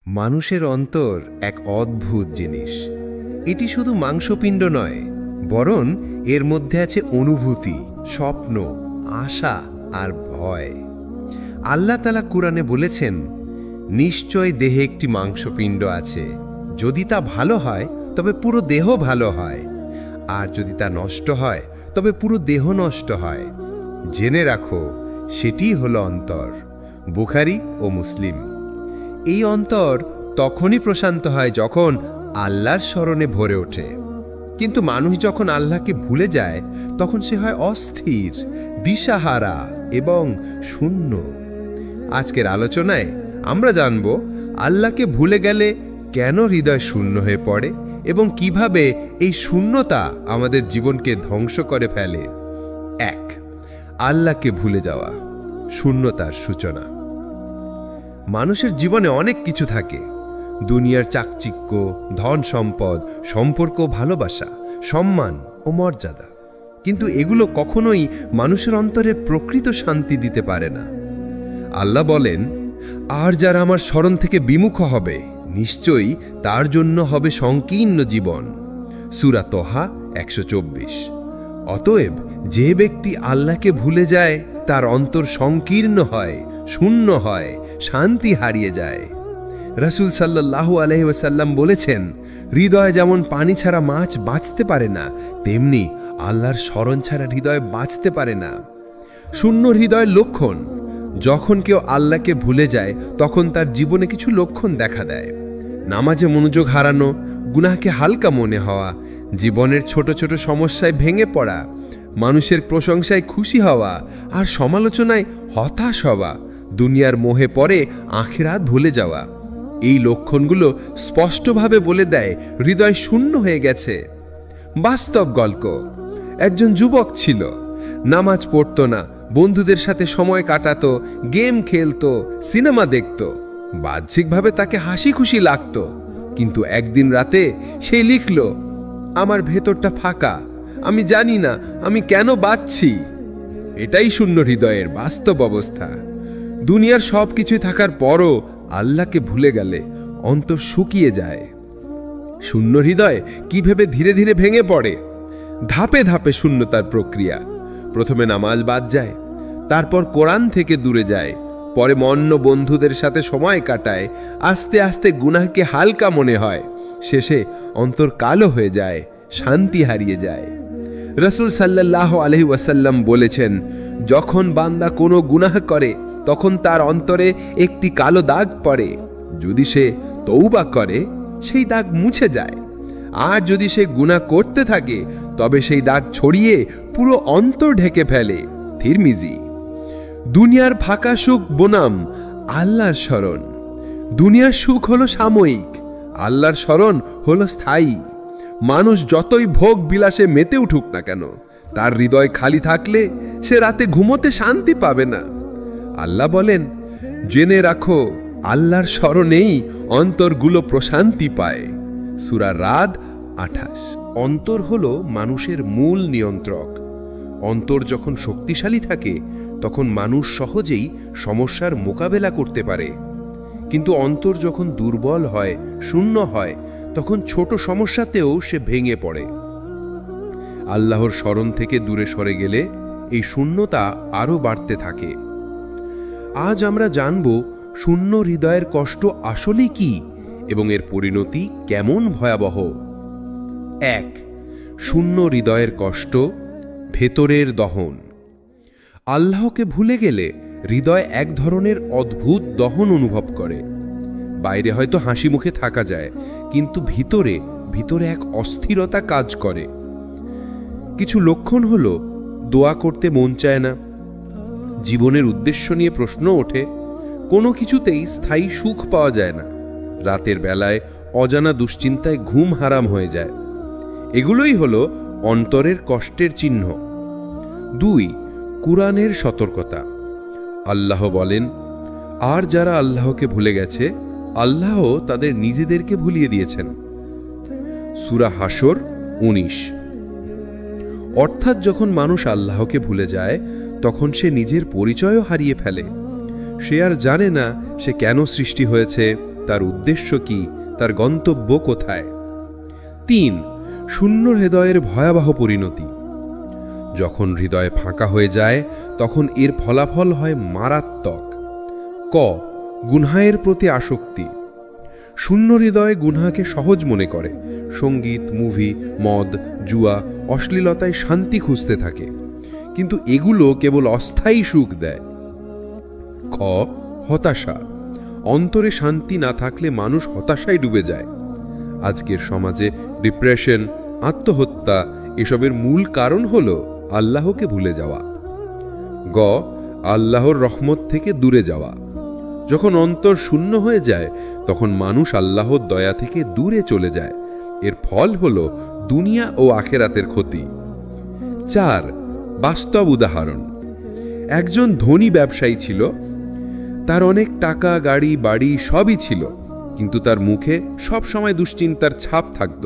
মানুষের অন্তর এক অদ্ভুত জিনিস। এটি শুধু মাংসপিণ্ড নয়, বরং এর মধ্যে আছে অনুভূতি, স্বপ্ন, আশা আর ভয়। আল্লাহ তাআলা কুরআনে বলেছেন, নিশ্চয় দেহে একটি মাংসপিণ্ড আছে, যদি তা ভালো হয় তবে পুরো দেহ ভালো হয়, আর যদি তা নষ্ট হয় তবে পুরো দেহ নষ্ট হয়। জেনে রাখো, সেটি হলো অন্তর। বুখারী ও মুসলিম। এই অন্তর তখনই প্রশান্ত হয় যখন আল্লাহর স্মরণে ভরে ওঠে। কিন্তু মানুষ যখন আল্লাহকে ভুলে যায়, তখন সে হয় অস্থির, দিশাহারা এবং শূন্য। আজকের আলোচনায় আমরা জানব, আল্লাহকে ভুলে গেলে কেন হৃদয় শূন্য হয়ে পড়ে এবং কিভাবে এই শূন্যতা আমাদের জীবনকে ধ্বংস করে ফেলে। 1. আল্লাহকে ভুলে যাওয়া, শূন্যতার সূচনা। মানুষের জীবনে অনেক কিছু থাকে, দুনিয়ার চাকচিক্য, ধন সম্পদ, সম্পর্ক, ভালোবাসা, সম্মান ও মর্যাদা। কিন্তু এগুলো কখনোই মানুষের অন্তরে প্রকৃত শান্তি দিতে পারে না। আল্লাহ বলেন, আর যারা আমার স্মরণ থেকে বিমুখ হবে, নিশ্চয়ই তার জন্য হবে সংকীর্ণ জীবন। সূরা তোহা 124। অতএব যে ব্যক্তি আল্লাহকে ভুলে যায়, তার অন্তর সংকীর্ণ হয়, শূন্য হয়, শান্তি হারিয়ে যায়। রাসূল সাল্লাল্লাহু আলাইহি ওয়াসাল্লাম বলেছেন, হৃদয় যেমন পানি ছাড়া মাছ বাঁচতে পারে না, তেমনি আল্লাহর স্মরণ ছাড়া হৃদয় বাঁচতে পারে না। শূন্য হৃদয়ের লক্ষণ। যখন কেউ আল্লাহকে ভুলে যায়, তখন তার জীবনে কিছু লক্ষণ দেখা দেয়। নামাজে মনোযোগ হারানো, গুনাহকে হালকা মনে হওয়া, জীবনের ছোট ছোট সমস্যায় ভেঙে পড়া, মানুষের প্রশংসায় খুশি হওয়া আর সমালোচনায় হতাশ হওয়া, দুনিয়ার মোহে পড়ে আখিরাত ভুলে যাওয়া। এই লক্ষণগুলো স্পষ্টভাবে বলে দেয় হৃদয় শূন্য হয়ে গেছে। বাস্তব গল্প। একজন যুবক ছিল, নামাজ পড়তো না, বন্ধুদের সাথে সময় কাটাতো, গেম খেলতো, সিনেমা দেখতো। বাহ্যিকভাবে তাকে হাসি খুশি লাগতো, কিন্তু একদিন রাতে সে লিখল, আমার ভেতরটা ফাঁকা, আমি জানি না আমি কেন বাঁচছি। এটাই শূন্য হৃদয়ের বাস্তব অবস্থা। দুনিয়ার সব কিছুই থাকার পরও আল্লাহকে ভুলে গেলে অন্তর শুকিয়ে যায়। শূন্য হৃদয় কিভাবে ধীরে ধীরে ভেঙে পড়ে? ধাপে ধাপে শূন্যতার প্রক্রিয়া। প্রথমে নামাজ বাদ যায়, তারপর কোরআন থেকে দূরে যায়, পরে মন্য বন্ধুদের সাথে সময় কাটায়, আস্তে আস্তে গুনাহকে হালকা মনে হয়, শেষে অন্তর কালো হয়ে যায়, শান্তি হারিয়ে যায়। রাসূল সাল্লাল্লাহু আলাইহি ওয়াসাল্লাম বলেছেন, যখন বান্দা কোনো গুনাহ করে, তখন তার অন্তরে একটি কালো দাগ পড়ে। যদি সে তওবা করে, সেই দাগ মুছে যায়, আর যদি সে গুনাহ করতে থাকে, তবে সেই দাগ ছড়িয়ে পুরো অন্তর ঢেকে ফেলে। তিরমিজি। দুনিয়ার ফাঁকা সুখ বনাম আল্লাহর স্মরণ। দুনিয়ার সুখ হলো সাময়িক, আল্লাহর স্মরণ হলো স্থায়ী। মানুষ যতই ভোগ বিলাসে মেতে উঠুক না কেন, তার হৃদয় খালি থাকলে সে রাতে ঘুমোতে শান্তি পাবে না। আল্লাহ বলেন, জেনে রাখো, আল্লাহর স্মরণেই অন্তরগুলো প্রশান্তি পায়। সূরা রাদ 28। অন্তর হলো মানুষের মূল নিয়ন্ত্রক। অন্তর যখন শক্তিশালী থাকে, তখন মানুষ সহজেই সমস্যার মোকাবেলা করতে পারে। কিন্তু অন্তর যখন দুর্বল হয়, শূন্য হয়, তখন ছোট সমস্যাতেও সে ভেঙে পড়ে। আল্লাহর স্মরণ থেকে দূরে সরে গেলে এই শূন্যতা আরও বাড়তে থাকে। আজ আমরা জানব, শূন্য হৃদয়ের কষ্ট আসলে কি এবং এর পরিণতি কেমন ভয়াবহ। 1. শূন্য হৃদয়ের কষ্ট, ভেতরের দহন। আল্লাহকে ভুলে গেলে হৃদয় এক ধরনের অদ্ভুত দহন অনুভব করে। বাইরে হয়তো হাসি মুখে থাকা যায়, কিন্তু ভিতরে ভিতরে এক অস্থিরতা কাজ করে। কিছু লক্ষণ হলো, দোয়া করতে মন চায় না, জীবনের উদ্দেশ্য নিয়ে প্রশ্ন ওঠে, কোনো কিছুতেই স্থায়ী সুখ পাওয়া যায় না, রাতের বেলায় অজানা দুশ্চিন্তায় ঘুম হারাম হয়ে যায়। এগুলোই হলো অন্তরের কষ্টের চিহ্ন। 2. কুরআনের সতর্কতা। আল্লাহ বলেন, আর যারা আল্লাহকে ভুলে গেছে, আল্লাহ তাদের নিজেদেরকে ভুলিয়ে দিয়েছেন। সূরা হাসর 19। অর্থাৎ যখন মানুষ আল্লাহকে ভুলে যায়, তখন সে নিজের পরিচয়ও হারিয়ে ফেলে। সে আর জানে না সে কেন সৃষ্টি হয়েছে, তার উদ্দেশ্য কি, তার গন্তব্য কোথায়। 3. শূন্য হৃদয়ের ভয়াবহ পরিণতি। যখন হৃদয় ফাঁকা হয়ে যায় তখন এর ফলাফল হয় মারাত্মক। ক. গুনহায়ের প্রতি আসক্তি। শূন্য হৃদয় গুনহাকে সহজ মনে করে, সঙ্গীত, মুভি, মদ, জুয়া, অশ্লীলতায় শান্তি খুঁজতে থাকে, কিন্তু এগুলো কেবল অস্থায়ী সুখ দেয়। খ. হতাশা। অন্তরে শান্তি না থাকলে মানুষ হতাশায় ডুবে যায়। আজকের সমাজে ডিপ্রেশন, আত্মহত্যা এসবের মূল কারণ হল আল্লাহকে ভুলে যাওয়া। গ. আল্লাহর রহমত থেকে দূরে যাওয়া। যখন অন্তর শূন্য হয়ে যায় তখন মানুষ আল্লাহর দয়া থেকে দূরে চলে যায়। এর ফল হল দুনিয়া ও আখেরাতের ক্ষতি। 4. বাস্তব উদাহরণ। একজন ধনী ব্যবসায়ী ছিল, তার অনেক টাকা, গাড়ি, বাড়ি সবই ছিল, কিন্তু তার মুখে সব সময় দুশ্চিন্তার ছাপ থাকত।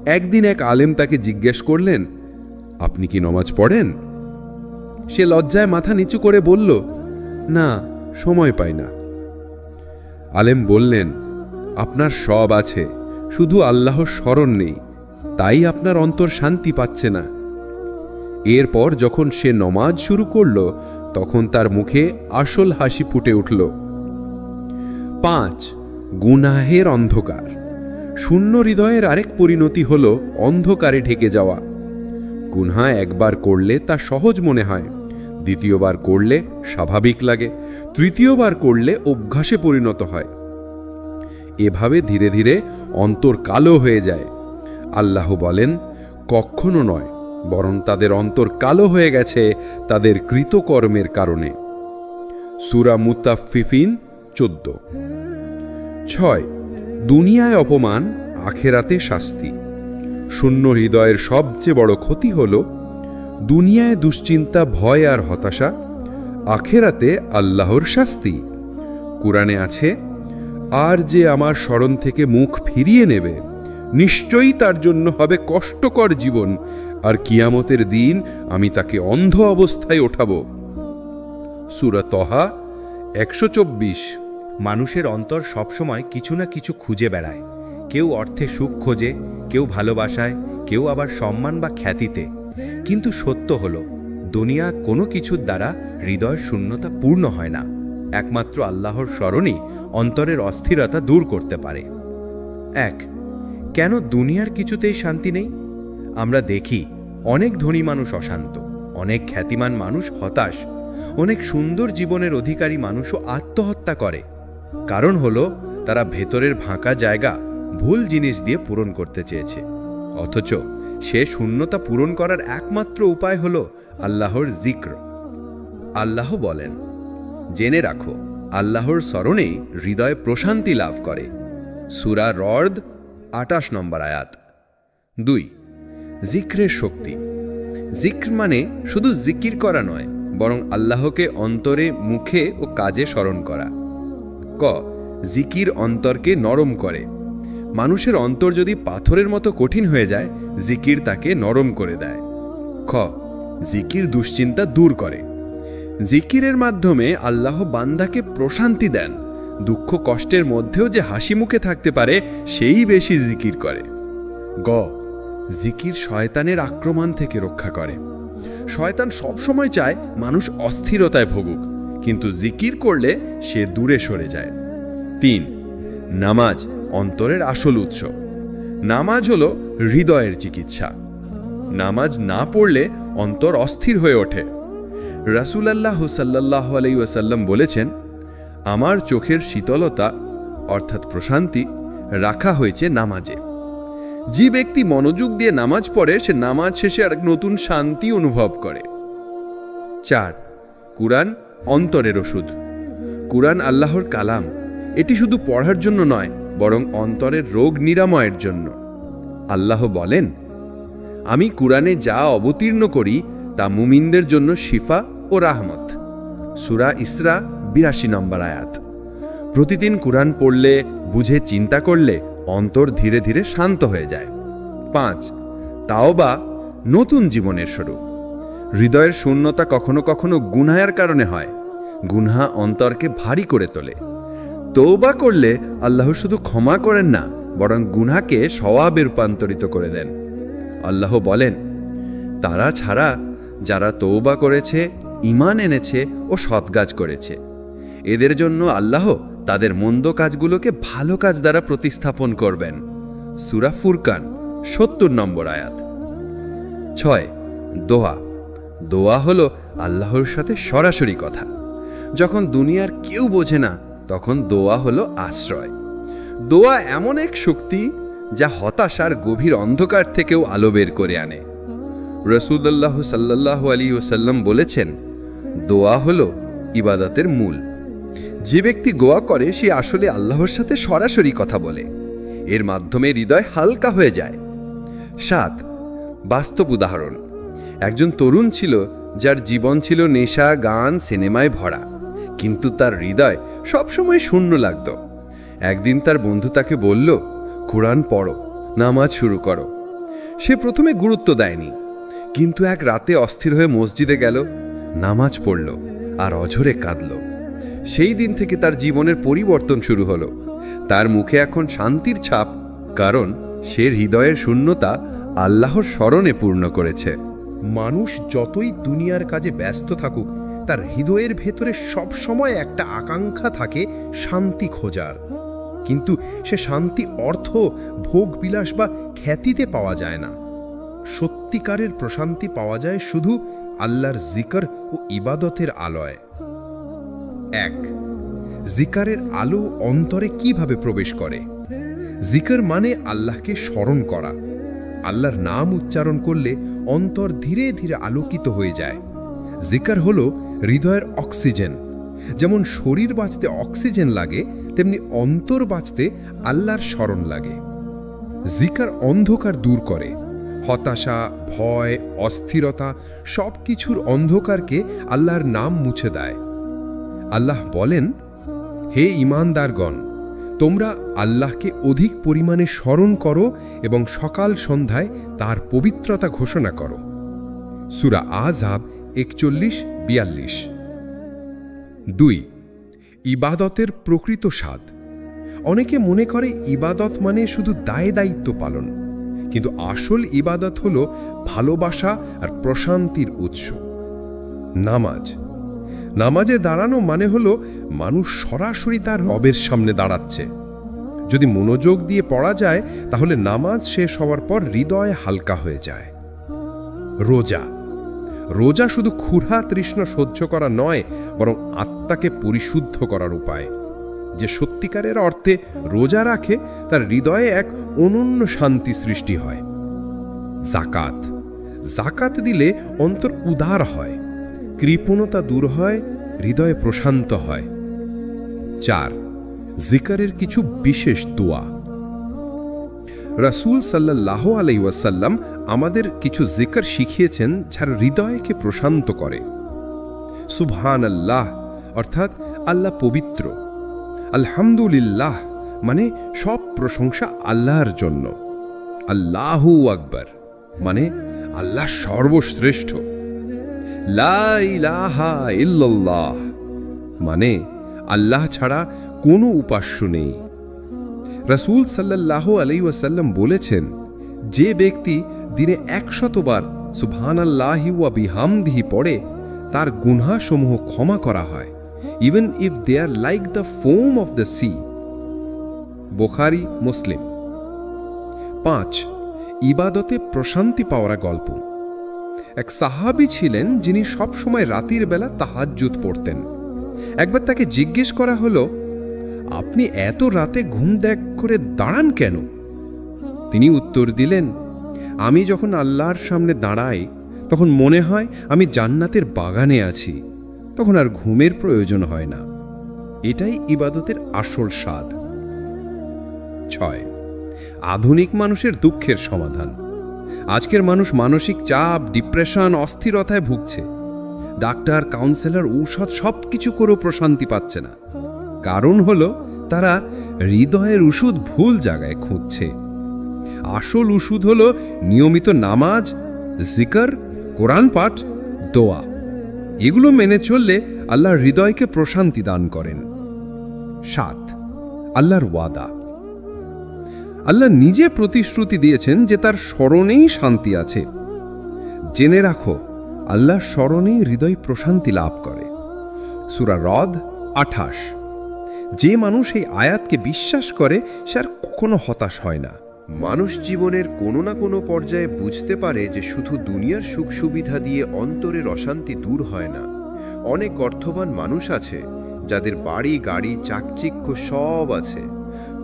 একদিন এক আলেম তাকে জিজ্ঞেস করলেন, আপনি কি নামাজ পড়েন? সে লজ্জায় মাথা নিচু করে বলল, না, সময় পাই না। আলেম বললেন, আপনার সব আছে, শুধু আল্লাহর স্মরণ নেই, তাই আপনার অন্তর শান্তি পাচ্ছে না। এরপর যখন সে নমাজ শুরু করল তখন তার মুখে আসল হাসি ফুটে উঠল। 5. গুনাহের অন্ধকার। শূন্য হৃদয়ের আরেক পরিণতি হল অন্ধকারে ঢেকে যাওয়া। গুনাহ একবার করলে তা সহজ মনে হয়, দ্বিতীয়বার করলে স্বাভাবিক লাগে, তৃতীয়বার করলে অভ্যাসে পরিণত হয়। এভাবে ধীরে ধীরে অন্তর কালো হয়ে যায়। আল্লাহ বলেন, কখনো নয়, বরং তাদের অন্তর কালো হয়ে গেছে তাদের কৃতকর্মের কারণে। সূরা মুতাফফিফিন 14। 6. দুনিয়ায় অপমান, আখেরাতে শাস্তি। শূন্য হৃদয়ের সবচেয়ে বড় ক্ষতি হল দুনিয়ায় দুশ্চিন্তা, ভয় আর হতাশা, আখেরাতে আল্লাহর শাস্তি। কুরআনে আছে, আর যে আমার স্মরণ থেকে মুখ ফিরিয়ে নেবে নিশ্চয়ই তার জন্য হবে কষ্টকর জীবন, আর কিয়ামতের দিন আমি তাকে অন্ধ অবস্থায় ওঠাব। সূরা তহা 124। মানুষের অন্তর সবসময় কিছু না কিছু খুঁজে বেড়ায়। কেউ অর্থে সুখ খোঁজে, কেউ ভালোবাসায়, কেউ আবার সম্মান বা খ্যাতিতে। কিন্তু সত্য হল, দুনিয়া কোনো কিছুর দ্বারা হৃদয়ের শূন্যতা পূর্ণ হয় না। একমাত্র আল্লাহর স্মরণই অন্তরের অস্থিরতা দূর করতে পারে। 1. কেন দুনিয়ার কিছুতেই শান্তি নেই? আমরা দেখি অনেক ধনী মানুষ অশান্ত, অনেক খ্যাতিমান মানুষ হতাশ, অনেক সুন্দর জীবনের অধিকারী মানুষও আত্মহত্যা করে। কারণ হলো তারা ভেতরের ফাঁকা জায়গা ভুল জিনিস দিয়ে পূরণ করতে চেয়েছে। অথচ সে শূন্যতা পূরণ করার একমাত্র উপায় হলো আল্লাহর জিক্র। আল্লাহ বলেন, জেনে রাখো, আল্লাহর স্মরণেই হৃদয় প্রশান্তি লাভ করে। সূরা রদ 28 নম্বর আয়াত। 2. জিক্রের শক্তি। জিক্র মানে শুধু জিকির করা নয়, বরং আল্লাহকে অন্তরে, মুখে ও কাজে স্মরণ করা। ক. জিকির অন্তরকে নরম করে। মানুষের অন্তর যদি পাথরের মতো কঠিন হয়ে যায়, জিকির তাকে নরম করে দেয়। খ. জিকির দুশ্চিন্তা দূর করে। জিকিরের মাধ্যমে আল্লাহ বান্দাকে প্রশান্তি দেন। দুঃখ কষ্টের মধ্যেও যে হাসি মুখে থাকতে পারে সেই বেশি জিকির করে। গ. জিকির শয়তানের আক্রমণ থেকে রক্ষা করে। শয়তান সবসময় চায় মানুষ অস্থিরতায় ভোগুক, কিন্তু জিকির করলে সে দূরে সরে যায়। 3. নামাজ অন্তরের আসল উৎস। নামাজ হলো হৃদয়ের চিকিৎসা। নামাজ না পড়লে অন্তর অস্থির হয়ে ওঠে। রাসূলুল্লাহ সাল্লাল্লাহু আলাইহি ওয়াসাল্লাম বলেছেন, আমার চোখের শীতলতা অর্থাৎ প্রশান্তি রাখা হয়েছে নামাজে। যে ব্যক্তি মনোযোগ দিয়ে নামাজ পড়ে সে নামাজ শেষে এক নতুন শান্তি অনুভব করে। 4. কুরআন অন্তরের ওষুধ। কুরআন আল্লাহর কালাম। এটি শুধু পড়ার জন্য নয়, বরং অন্তরের রোগ নিরাময়ের জন্য। আল্লাহ বলেন, আমি কুরআনে যা অবতীর্ণ করি তা মুমিনদের জন্য শিফা ও রাহমত। সূরা ইসরা 82 নম্বর আয়াত। প্রতিদিন কুরআন পড়লে, বুঝে চিন্তা করলে অন্তর ধীরে ধীরে শান্ত হয়ে যায়। 5. তাওবা নতুন জীবনের শুরু। হৃদয়ের শূন্যতা কখনো কখনো গুনাহের কারণে হয়। গুনাহ অন্তরকে ভারী করে তোলে। তওবা করলে আল্লাহ শুধু ক্ষমা করেন না, বরং গুনাহকে সওয়াবে রূপান্তরিত করে দেন। আল্লাহ বলেন, তারা ছাড়া যারা তওবা করেছে, ঈমান এনেছে ও সৎ কাজ করেছে, এদের জন্য আল্লাহ তাদের মন্দ কাজগুলোকে ভালো কাজ দ্বারা প্রতিস্থাপন করবেন। সূরা ফুরকান ৭০ নম্বর আয়াত। ৬. দোয়া। দোয়া হলো আল্লাহর সাথে সরাসরি কথা। যখন দুনিয়ার কেউ বোঝে না, তখন দোয়া হলো আশ্রয়। দোয়া এমন এক শক্তি যা হতাশার গভীর অন্ধকার থেকেও আলো বের করে আনে। রাসূলুল্লাহ সাল্লাল্লাহু আলাইহি ওয়াসাল্লাম বলেছেন, দোয়া হলো ইবাদতের মূল। যে ব্যক্তি দোয়া করে সে আসলে আল্লাহর সাথে সরাসরি কথা বলে। এর মাধ্যমে হৃদয় হালকা হয়ে যায়। ৭. বাস্তব উদাহরণ। একজন তরুণ ছিল যার জীবন ছিল নেশা, গান, সিনেমায় ভরা, কিন্তু তার হৃদয় সবসময় শূন্য লাগত। একদিন তার বন্ধু তাকে বলল, কোরআন পড়ো, নামাজ শুরু করো। সে প্রথমে গুরুত্ব দেয়নি, কিন্তু এক রাতে অস্থির হয়ে মসজিদে গেল, নামাজ পড়ল আর অঝরে কাঁদল। সেই দিন থেকে তার জীবনের পরিবর্তন শুরু হলো। তার মুখে এখন শান্তির ছাপ, কারণ সে হৃদয়ের শূন্যতা আল্লাহর স্মরণে পূর্ণ করেছে। মানুষ যতই দুনিয়ার কাজে ব্যস্ত থাকুক, তার হৃদয়ের ভেতরে সব সময় একটা আকাঙ্ক্ষা থাকে শান্তি খোঁজার। কিন্তু সে শান্তি অর্থ, ভোগ বিলাস বা খ্যাতিতে পাওয়া যায় না। সত্যিকারের প্রশান্তি পাওয়া যায় শুধু আল্লাহর জিকর ও ইবাদতের আলোয়। ১. জিকারের আলো অন্তরে কিভাবে প্রবেশ করে? জিকর মানে আল্লাহকে স্মরণ করা। আল্লাহর নাম উচ্চারণ করলে অন্তর ধীরে ধীরে আলোকিত হয়ে যায়। জিকর হলো হৃদয়ের অক্সিজেন। যেমন শরীর বাঁচতে অক্সিজেন লাগে, তেমনি অন্তর বাঁচতে আল্লাহর স্মরণ লাগে। জিকর অন্ধকার দূর করে। হতাশা, ভয়, অস্থিরতা সব কিছুর অন্ধকারকে আল্লাহর নাম মুছে দেয়। আল্লাহ বলেন, হে ঈমানদারগণ, তোমরা আল্লাহকে অধিক পরিমাণে স্মরণ করো এবং সকাল সন্ধ্যায় তার পবিত্রতা ঘোষণা করো। সূরা আহজাব ৪১-৪২। ২. ইবাদতের প্রকৃত স্বাদ। অনেকে মনে করে ইবাদত মানে শুধু দায় দায়িত্ব পালন, কিন্তু আসল ইবাদত হল ভালোবাসা আর প্রশান্তির উৎস। নামাজ। নামাজে দাঁড়ানো মানে হলো মানুষ সরাসরি তার রবের সামনে দাঁড়াচ্ছে। যদি মনোযোগ দিয়ে পড়া যায়, তাহলে নামাজ শেষ হওয়ার পর হৃদয় হালকা হয়ে যায়। রোজা। রোজা শুধু ক্ষুধা তৃষ্ণা সহ্য করা নয়, বরং আত্মাকে পরিশুদ্ধ করার উপায়। যে সত্যিকারের অর্থে রোজা রাখে, তার হৃদয়ে এক অনন্য শান্তি সৃষ্টি হয়। যাকাত। যাকাত দিলে অন্তর উদার হয়, কৃপণতা দূর হয়, হৃদয় প্রশান্ত হয়। ৪. জিকারের কিছু বিশেষ দোয়া। রাসূল সাল্লাল্লাহু আলাইহি ওয়াসাল্লাম আমাদের কিছু জিকর শিখিয়েছেন যার হৃদয়কে প্রশান্ত করে। সুবহানাল্লাহ অর্থাৎ আল্লাহ পবিত্র। আলহামদুলিল্লাহ মানে সব প্রশংসা আল্লাহর জন্য। আল্লাহু আকবার মানে আল্লাহ সর্বশ্রেষ্ঠ। লা ইলাহা ইল্লাল্লাহ মানে আল্লাহ ছাড়া কোনো উপাস্য নেই। রাসূল সাল্লাল্লাহু আলাইহি ওয়াসাল্লাম বলেছেন, যে ব্যক্তি দিনে ১০০ বার সুবহানাল্লাহি ওয়া বিহামদিহি পড়ে, তার গুনাহসমূহ ক্ষমা করা হয়, even if they are like the foam of the sea. Bukhari, Muslim. ৫. ইবাদতে প্রশান্তি পাওয়ার গল্প। এক সাহাবী ছিলেন যিনি সব সময় রাতের বেলা তাহাজ্জুদ পড়তেন। একবার তাকে জিজ্ঞেস করা হলো, আপনি এত রাতে ঘুম ত্যাগ করে দাঁড়ান কেন? তিনি উত্তর দিলেন, আমি যখন আল্লাহর সামনে দাঁড়াই, তখন মনে হয় আমি জান্নাতের বাগানে আছি, তখন আর ঘুমের প্রয়োজন হয় না। এটাই ইবাদতের আসল স্বাদ। ৬. আধুনিক মানুষের দুঃখের সমাধান। আজকের মানুষ মানসিক চাপ, ডিপ্রেশন, অস্থিরতায় ভুগছে। ডাক্তার, কাউন্সেলর, ঔষধ সবকিছু করেও প্রশান্তি পাচ্ছে না। কারণ হলো তারা হৃদয়ের ওষুধ ভুল জায়গায় খুঁজছে। আসল ওষুধ হলো নিয়মিত নামাজ, জিকর, কোরআন পাঠ, দোয়া। এগুলো মেনে চললে আল্লাহ হৃদয়কে প্রশান্তি দান করেন। ৭. আল্লাহর ওয়াদা। আল্লাহ নিজে প্রতিশ্রুতি দিয়েছেন যে তার স্মরণেই শান্তি আছে। জেনে রাখো, আল্লাহর স্মরণেই হৃদয় প্রশান্তি লাভ করে। সূরা রদ 28। যে মানুষ এই আয়াতকে বিশ্বাস করে সে আর কখনো হতাশ হয় না। মানুষ জীবনের কোনো না কোনো পর্যায়ে বুঝতে পারে যে শুধু দুনিয়ার সুখ সুবিধা দিয়ে অন্তরের অশান্তি দূর হয় না। অনেক অর্থবান মানুষ আছে যাদের বাড়ি গাড়ি চাকচিক্য সব আছে,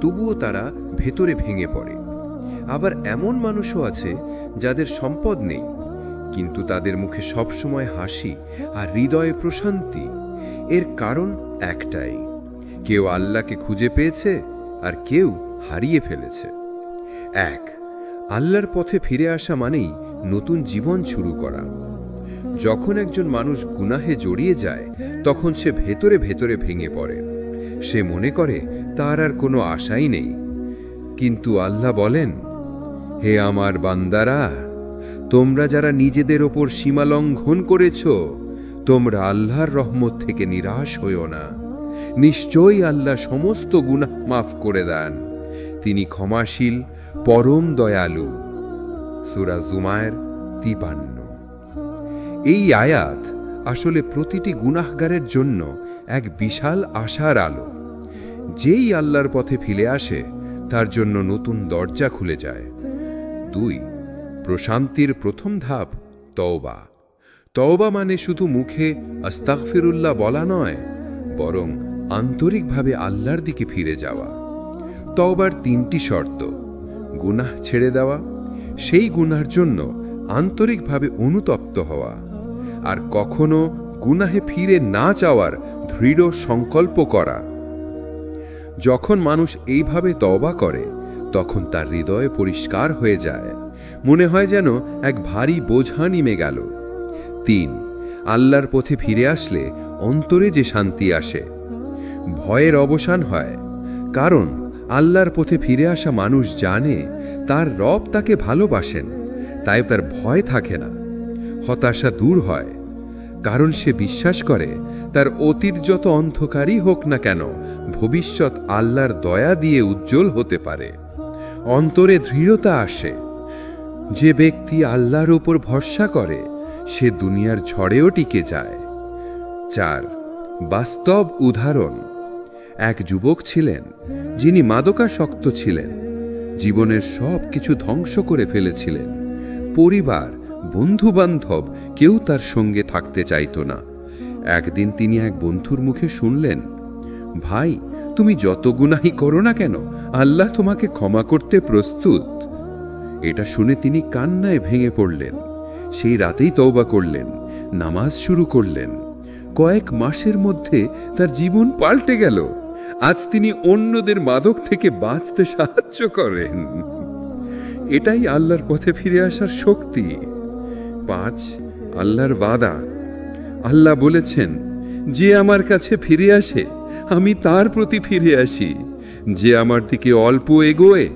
তবুও তারা ভেতরে ভেঙে পড়ে। আবার এমন মানুষও আছে যাদের সম্পদ নেই, কিন্তু তাদের মুখে সবসময় হাসি আর হৃদয়ে প্রশান্তি। এর কারণ একটাই, কেউ আল্লাহকে খুঁজে পেয়েছে আর কেউ হারিয়ে ফেলেছে। এক, আল্লাহর পথে ফিরে আসা মানেই নতুন জীবন শুরু করা। যখন একজন মানুষ গুনাহে জড়িয়ে যায় তখন সে ভেতরে ভেতরে ভেঙে পড়ে। সে মনে করে তার আর কোনো আশাই নেই। কিন্তু আল্লাহ বলেন, হে আমার বান্দারা, তোমরা যারা নিজেদের ওপর সীমা লঙ্ঘন করেছ, তোমরা আল্লাহর রহমত থেকে নিরাশ হইও না। নিশ্চয়ই আল্লাহ সমস্ত গুনাহ মাফ করে দেন। তিনি ক্ষমাশীল, পরম দয়ালু। সূরা জুমায়ের 53। এই আয়াত আসলে প্রতিটি গুনাহগারের জন্য এক বিশাল আশার আলো। যেই আল্লাহর পথে ফিরে আসে তার জন্য নতুন দরজা খুলে যায়। 2, প্রশান্তির প্রথম ধাপ তওবা। তওবা মানে শুধু মুখে আস্তাগফিরুল্লাহ বলা নয়, বরং আন্তরিকভাবে আল্লাহর দিকে ফিরে যাওয়া। তওবার 3টি শর্ত: গুনাহ ছেড়ে দেওয়া, সেই গুনাহর জন্য আন্তরিকভাবে অনুতপ্ত হওয়া, আর কখনো গুনাহে ফিরে না যাওয়ার দৃঢ় সংকল্প করা। যখন মানুষ এইভাবে তওবা করে তখন তার হৃদয় পরিষ্কার হয়ে যায়, মনে হয় যেন এক ভারী বোঝা নেমে গেল। 3, আল্লাহর পথে ফিরে আসলে অন্তরে যে শান্তি আসে, ভয়ের অবসান হয়। কারণ আল্লাহর পথে ফিরে আসা মানুষ জানে তার রব তাকে ভালোবাসেন, তাই তার ভয় থাকে না। হতাশা দূর হয়, কারণ সে বিশ্বাস করে তার অতীত যত অন্ধকারই হোক না কেন, ভবিষ্যৎ আল্লাহর দয়া দিয়ে উজ্জ্বল হতে পারে। অন্তরে দৃঢ়তা আসে। যে ব্যক্তি আল্লাহর উপর ভরসা করে সে দুনিয়ার ঝড়েও টিকে যায়। 4, বাস্তব উদাহরণ। এক যুবক ছিলেন যিনি মাদকাসক্ত ছিলেন, জীবনের সব কিছু ধ্বংস করে ফেলেছিলেন। পরিবার, বন্ধু বান্ধব কেউ তার সঙ্গে থাকতে চাইত না। একদিন তিনি এক বন্ধুর মুখে শুনলেন, ভাই, তুমি যত গুনাহই করো না কেন, আল্লাহ তোমাকে ক্ষমা করতে প্রস্তুত। এটা শুনে তিনি কান্নায় ভেঙে পড়লেন। সেই রাতেই তওবা করলেন, নামাজ শুরু করলেন। কয়েক মাসের মধ্যে তার জীবন পাল্টে গেল। আজ তিনি অন্যদের মাদক থেকে বাঁচতে সাহায্য করেন। এটাই আল্লাহর পথে ফিরে আসার শক্তি। 5, আল্লাহর ওয়াদা। আল্লাহ বলেছেন, যে আমার কাছে ফিরে আসে আমি তার প্রতি ফিরে আসি, যে আমার দিকে অল্প এগোয়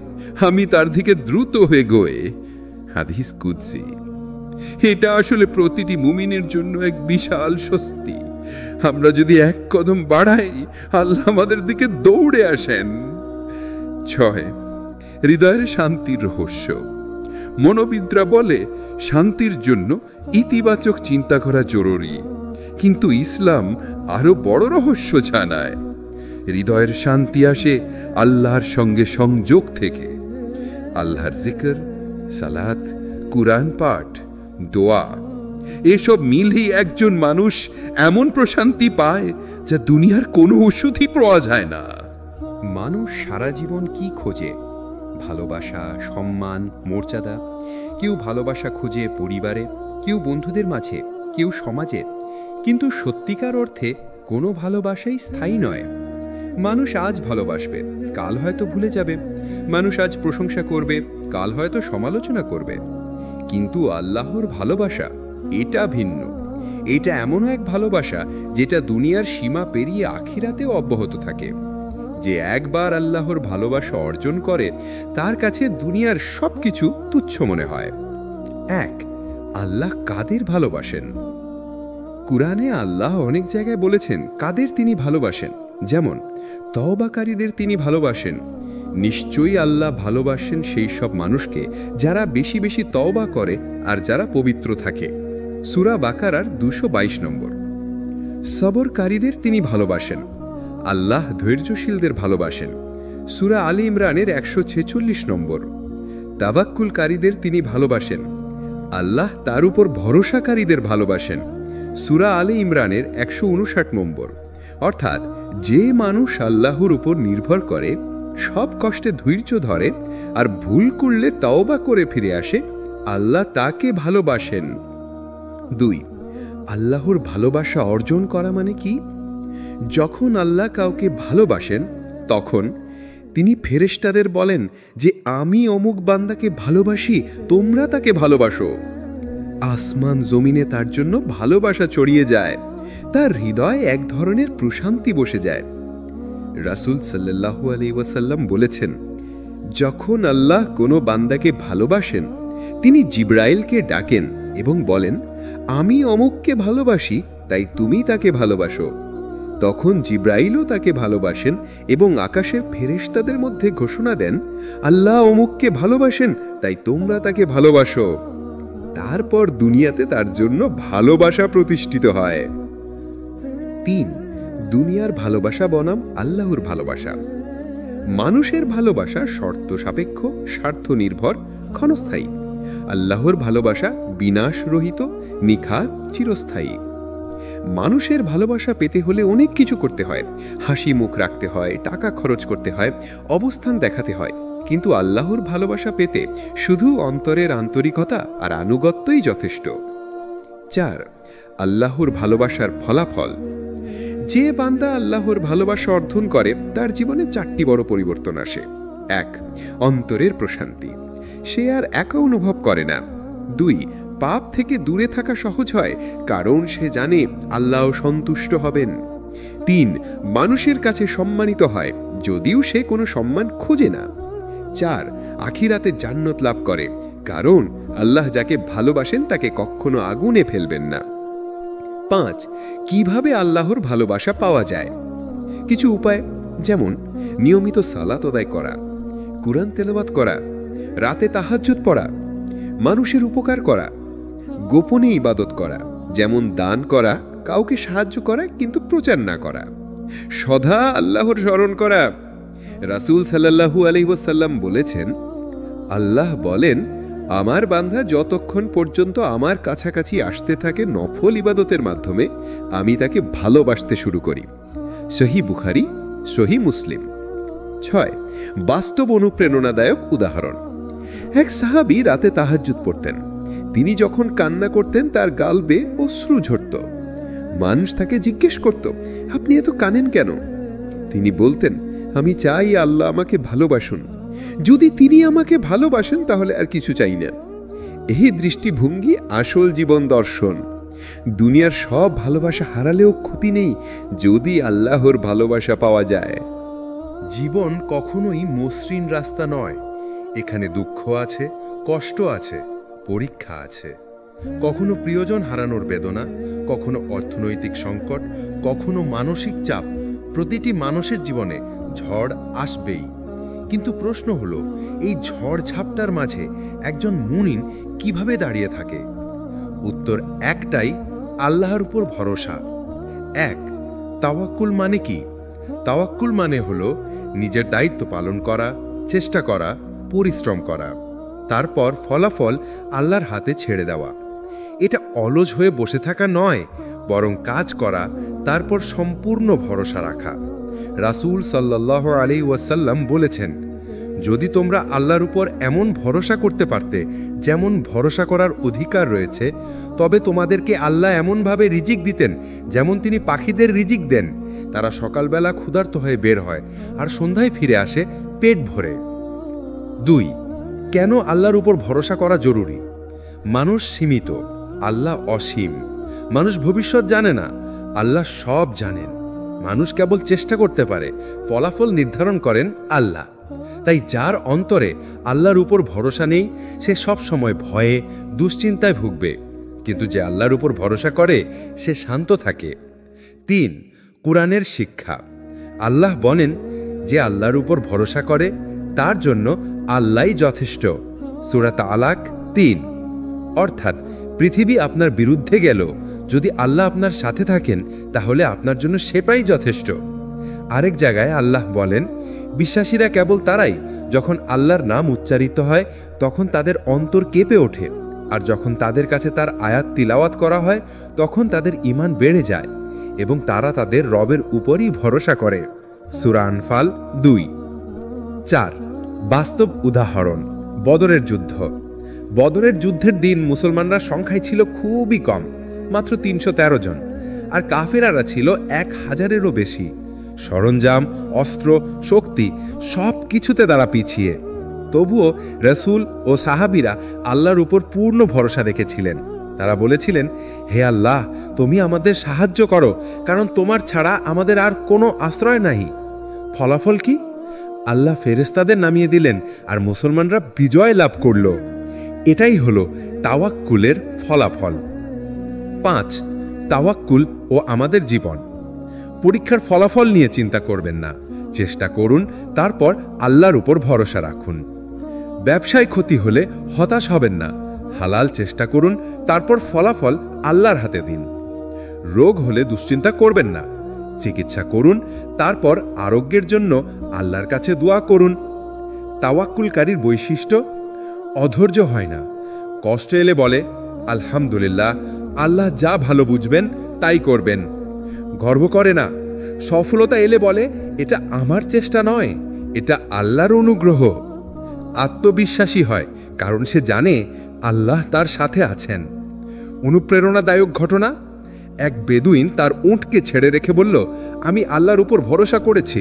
আমি তার দিকে দ্রুত এগোয়। হাদিস কুদসি। এটা আসলে প্রতিটি মুমিনের জন্য এক বিশাল স্বস্তি। আমরা যদি এক কদম বাড়াই, আল্লাহ আমাদের দিকে দৌড়ে আসেন। 6, হৃদয়ের শান্তির রহস্য। মনোবিদরা বলে শান্তির জন্য ইতিবাচক চিন্তা করা জরুরি, কিন্তু ইসলাম আরো বড় রহস্য জানায়। হৃদয়ের শান্তি আসে আল্লাহর সঙ্গে সংযোগ থেকে। আল্লাহর জিকির, সালাত, কুরআন পাঠ, দোয়া, এসব মিললেই একজন মানুষ এমন প্রশান্তি পায় যা দুনিয়ার কোনো ওষুধই পাওয়া যায় না। মানুষ সারা জীবন কি খোঁজে? ভালোবাসা, সম্মান, মর্যাদা। কেউ ভালোবাসা খোঁজে পরিবারে, কেউ বন্ধুদের মাঝে, কেউ সমাজে। কিন্তু সত্যিকার অর্থে কোনো ভালোবাসাই স্থায়ী নয়। মানুষ আজ ভালোবাসবে, কাল হয়তো ভুলে যাবে। মানুষ আজ প্রশংসা করবে, কাল হয়তো সমালোচনা করবে। কিন্তু আল্লাহর ভালোবাসা এটা ভিন্ন। এটা এমন এক ভালোবাসা যেটা দুনিয়ার সীমা পেরিয়ে আখিরাতেও অব্যাহত থাকে। যে একবার আল্লাহর ভালোবাসা অর্জন করে তার কাছে দুনিয়ার সবকিছু তুচ্ছ মনে হয়। 1, আল্লাহ কাদের ভালোবাসেন? কুরআনে আল্লাহ অনেক জায়গায় বলেছেন কাদের তিনি ভালোবাসেন। যেমন তওবাকারীদের তিনি ভালোবাসেন। নিশ্চয়ই আল্লাহ ভালোবাসেন সেই সব মানুষকে যারা বেশি বেশি তওবা করে আর যারা পবিত্র থাকে। সূরা বাকারার 222 নম্বর। সবরকারীদের তিনি ভালোবাসেন। আল্লাহ ধৈর্যশীলদের ভালোবাসেন। সূরা আলী ইমরানের 146 নম্বর। তাওয়াক্কুলকারীদের তিনি ভালোবাসেন। আল্লাহ তার উপর ভরসাকারীদের ভালোবাসেন। সূরা আলী ইমরানের 159 নম্বর। অর্থাৎ যে মানুষ আল্লাহর উপর নির্ভর করে, সব কষ্টে ধৈর্য ধরে আর ভুল করলে তওবা করে ফিরে আসে, আল্লাহ তাকে ভালোবাসেন। 2. আল্লাহর ভালোবাসা অর্জন করা মানে কি? যখন আল্লাহ কাউকে ভালোবাসেন তখন তিনি ফেরেশতাদের বলেন যে আমি অমুক বান্দাকে ভালোবাসি, তোমরা তাকে ভালোবাসো। আসমান জমিনে তার জন্য ভালোবাসা ছড়িয়ে যায়। তার হৃদয়ে এক ধরনের প্রশান্তি বসে যায়। রাসূল সাল্লাল্লাহু আলাইহি ওয়াসাল্লাম বলেছেন, যখন আল্লাহ কোনো বান্দাকে ভালোবাসেন তিনি জিবরাইলকে ডাকেন এবং বলেন, আমি অমুককে ভালোবাসি, তাই তুমি তাকে ভালোবাসো। তখন জিবরাইলও তাকে ভালোবাসেন এবং আকাশের ফেরেশতাদের মধ্যে ঘোষণা দেন, আল্লাহ অমুককে ভালোবাসেন, তাই তোমরা তাকে ভালোবাসো। তারপর দুনিয়াতে তার জন্য ভালোবাসা প্রতিষ্ঠিত হয়। 3. দুনিয়ার ভালোবাসা বনাম আল্লাহর ভালোবাসা। মানুষের ভালোবাসা শর্ত সাপেক্ষ, স্বার্থ নির্ভর, ক্ষণস্থায়ী। আল্লাহর ভালোবাসা বিনাশরহিত, নিখাত, চিরস্থায়ী। মানুষের ভালোবাসা পেতে হলে অনেক কিছু করতে হয়। হাসি মুখ রাখতে হয়, টাকা খরচ করতে হয়, অবস্থান দেখাতে হয়। কিন্তু আল্লাহর ভালোবাসা পেতে শুধু অন্তরের আন্তরিকতা আর আনুগত্যই যথেষ্ট। 4. আল্লাহর ভালোবাসার ফলাফল। যে বান্দা আল্লাহর ভালোবাসা অর্জন করে তার জীবনে 4টি বড় পরিবর্তন আসে। 1. অন্তরের প্রশান্তি, সে আর একা অনুভব করে না। 2. পাপ থেকে দূরে থাকা সহজ হয়, কারণ সে জানে আল্লাহ সন্তুষ্ট হবেন। 3. মানুষের কাছে সম্মানিত হয়, যদিও সে কোনো সম্মান খোঁজে না। 4. আখিরাতে জান্নাত লাভ করে, কারণ আল্লাহ যাকে ভালোবাসেন তাকে কখনো আগুনে ফেলবেন না। 5. কিভাবে আল্লাহর ভালোবাসা পাওয়া যায়? কিছু উপায়, যেমন নিয়মিত সালাত আদায় করা, কুরআন তেলাওয়াত করা, রাতে তাহাজ্জুদ পড়া, মানুষের উপকার করা, গোপনে ইবাদত করা, যেমন দান করা, কাউকে সাহায্য করা কিন্তু প্রচার না করা, সদা আল্লাহর স্মরণ করা। রাসূল সাল্লাল্লাহু আলাইহি ওয়াসাল্লাম বলেছেন, আল্লাহ বলেন, আমার বান্দা যতক্ষণ পর্যন্ত আমার কাছাকাছি আসতে থাকে নফল ইবাদতের মাধ্যমে, আমি তাকে ভালোবাসতে শুরু করি। সহিহ বুখারী, সহিহ মুসলিম। 6. বাস্তব অনুপ্রেরণাদায়ক উদাহরণ। এক সাহাবী রাতে তাহাজ্জুদ পড়তেন। তিনি যখন কান্না করতেন তার গাল বেয়ে অশ্রু ঝরত। মানুষ তাকে জিজ্ঞেস করত, আপনি এত কাঁদেন কেন? তিনি বলতেন, আমি চাই আল্লাহ আমাকে ভালোবাসুন। যদি তিনি আমাকে ভালোবাসেন তাহলে আর কিছু চাই না। এই দৃষ্টিভঙ্গি আসল জীবন দর্শন। দুনিয়ার সব ভালোবাসা হারালেও ক্ষতি নেই যদি আল্লাহর ভালোবাসা পাওয়া যায়। জীবন কখনোই মসৃণ রাস্তা নয়। এখানে দুঃখ আছে, কষ্ট আছে, পরীক্ষা আছে। কখনো প্রিয়জন হারানোর বেদনা, কখনো অর্থনৈতিক সংকট, কখনো মানসিক চাপ। প্রতিটি মানুষের জীবনে ঝড় আসবেই। কিন্তু প্রশ্ন হলো, এই ঝড় ঝাপটার মাঝে একজন মুমিন কিভাবে দাঁড়িয়ে থাকে? উত্তর একটাই, আল্লাহর উপর ভরসা। 1. তাওয়াক্কুল মানে কি? তাওয়াক্কুল মানে হলো নিজের দায়িত্ব পালন করা, চেষ্টা করা, পরিশ্রম করা, তারপর ফলাফল আল্লাহর হাতে ছেড়ে দেওয়া। এটা অলস হয়ে বসে থাকা নয়, বরং কাজ করা, তারপর সম্পূর্ণ ভরসা রাখা। রাসূল সাল্লাল্লাহু আলাইহি ওয়াসাল্লাম বলেছেন, যদি তোমরা আল্লাহর উপর এমন ভরসা করতে পারতে যেমন ভরসা করার অধিকার রয়েছে, তবে তোমাদেরকে আল্লাহ এমনভাবে রিজিক দিতেন যেমন তিনি পাখিদের রিজিক দেন। তারা সকালবেলা ক্ষুধার্ত হয়ে বের হয় আর সন্ধ্যায় ফিরে আসে পেট ভরে। 2. কেন আল্লাহর উপর ভরসা করা জরুরি? মানুষ সীমিত, আল্লাহ অসীম। মানুষ ভবিষ্যৎ জানে না, আল্লাহ সব জানেন। মানুষ কেবল চেষ্টা করতে পারে, ফলাফল নির্ধারণ করেন আল্লাহ। তাই যার অন্তরে আল্লাহর উপর ভরসা নেই সে সব সময় ভয়ে, দুশ্চিন্তায় ভুগবে। কিন্তু যে আল্লাহর উপর ভরসা করে সে শান্ত থাকে। 3. কুরআনের শিক্ষা। আল্লাহ বলেন, যে আল্লাহর উপর ভরসা করে তার জন্য আল্লাহই যথেষ্ট। সূরা তালাক ৩। অর্থাৎ পৃথিবী আপনার বিরুদ্ধে গেল, যদি আল্লাহ আপনার সাথে থাকেন তাহলে আপনার জন্য সেটাই যথেষ্ট। আরেক জায়গায় আল্লাহ বলেন, বিশ্বাসীরা কেবল তারাই যখন আল্লাহর নাম উচ্চারিত হয় তখন তাদের অন্তর কেঁপে ওঠে, আর যখন তাদের কাছে তার আয়াত তিলাওয়াত করা হয় তখন তাদের ঈমান বেড়ে যায় এবং তারা তাদের রবের উপরই ভরসা করে। সূরা আনফাল ২। ৪। বাস্তব উদাহরণ, বদরের যুদ্ধ। বদরের যুদ্ধের দিন মুসলমানরা সংখ্যায় ছিল খুবই কম, মাত্র ৩১৩ জন, আর কাফেরারা ছিল ১,০০০-এরও বেশি। সরঞ্জাম, অস্ত্র, শক্তি সব কিছুতে তারা পিছিয়ে। তবুও রাসূল ও সাহাবীরা আল্লাহর উপর পূর্ণ ভরসা রেখেছিলেন। তারা বলেছিলেন, হে আল্লাহ, তুমি আমাদের সাহায্য করো, কারণ তোমার ছাড়া আমাদের আর কোনো আশ্রয় নাই। ফলাফল কি? আল্লাহ ফেরেশতাদের নামিয়ে দিলেন আর মুসলমানরা বিজয় লাভ করল। এটাই হলো তাওয়াক্কুলের ফলাফল। ৫। তাওয়াক্কুল ও আমাদের জীবন। পরীক্ষার ফলাফল নিয়ে চিন্তা করবেন না, চেষ্টা করুন, তারপর আল্লাহর উপর ভরসা রাখুন। ব্যবসায় ক্ষতি হলে হতাশ হবেন না, হালাল চেষ্টা করুন, তারপর ফলাফল আল্লাহর হাতে দিন। রোগ হলে দুশ্চিন্তা করবেন না, চিকিৎসা করুন, তারপর আরোগ্যের জন্য আল্লাহর কাছে দোয়া করুন। তাওয়াক্কুলকারীর বৈশিষ্ট্য: অধৈর্য হয় না, কষ্ট এলে বলে আলহামদুলিল্লাহ, আল্লাহ যা ভালো বুঝবেন তাই করবেন। গর্ব করে না, সফলতা এলে বলে এটা আমার চেষ্টা নয়, এটা আল্লাহর অনুগ্রহ। আত্মবিশ্বাসী হয়, কারণ সে জানে আল্লাহ তার সাথে আছেন। অনুপ্রেরণাদায়ক ঘটনা: এক বেদুইন তার উটকে ছেড়ে রেখে বলল, আমি আল্লাহর উপর ভরসা করেছি।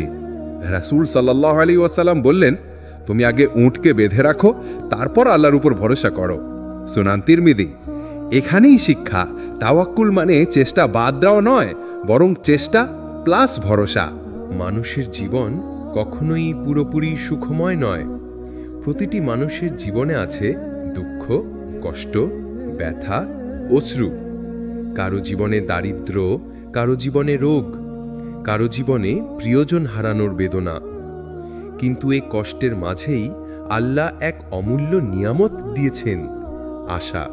রাসূল সাল্লাল্লাহু আলাইহি ওয়াসাল্লাম বললেন, তুমি আগে উটকে বেঁধে রাখো, তারপর আল্লাহর উপর ভরসা করো। সুনান তিরমিজি। এখানেই শিক্ষা, তাওয়াক্কুল মানে চেষ্টা বাদ দেওয়া নয়, বরং চেষ্টা প্লাস ভরসা। মানুষের জীবন কখনোই পুরোপুরি সুখময় নয়। প্রতিটি মানুষের জীবনে আছে দুঃখ, কষ্ট, ব্যথা, অশ্রু। কারো জীবনে দারিদ্র্য, কারো জীবনে রোগ, কারো জীবনে প্রিয়জন হারানোর বেদনা। কিন্তু এই কষ্টের মাঝেই আল্লাহ এক অমূল্য নিয়ামত দিয়েছেন, আশা।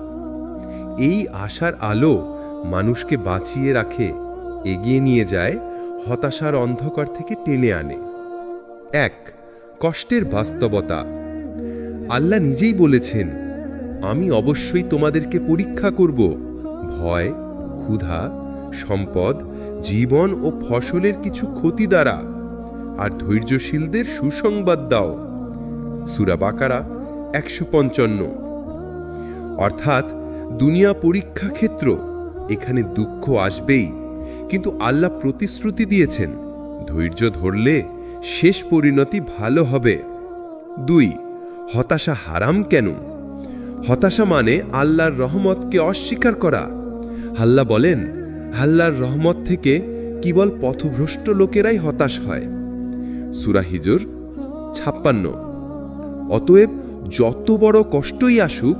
এই আশার আলো মানুষকে বাঁচিয়ে রাখে, এগিয়ে নিয়ে যায়, হতাশার অন্ধকার থেকে টেনে আনে। ১। কষ্টের বাস্তবতা। আল্লাহ নিজেই বলেছেন, আমি অবশ্যই তোমাদেরকে পরীক্ষা করব ভয়, ক্ষুধা, সম্পদ, জীবন ও ফসলের কিছু ক্ষতি দ্বারা, আর ধৈর্যশীলদের সুসংবাদ দাও। সূরা বাকারা ১৫৫। অর্থাৎ দুনিয়া পরীক্ষা ক্ষেত্র, এখানে দুঃখ আসবেই, কিন্তু আল্লাহ প্রতিশ্রুতি দিয়েছেন ধৈর্য ধরলে শেষ পরিণতি ভালো হবে। ২। হতাশা হারাম কেন? হতাশা মানে আল্লাহর রহমতকে অস্বীকার করা। আল্লাহ বলেন, আল্লাহর রহমত থেকে কেবল পথভ্রষ্ট লোকেরাই হতাশ হয়। সূরা হিজর ৫৬। অতএব যত বড় কষ্টই আসুক,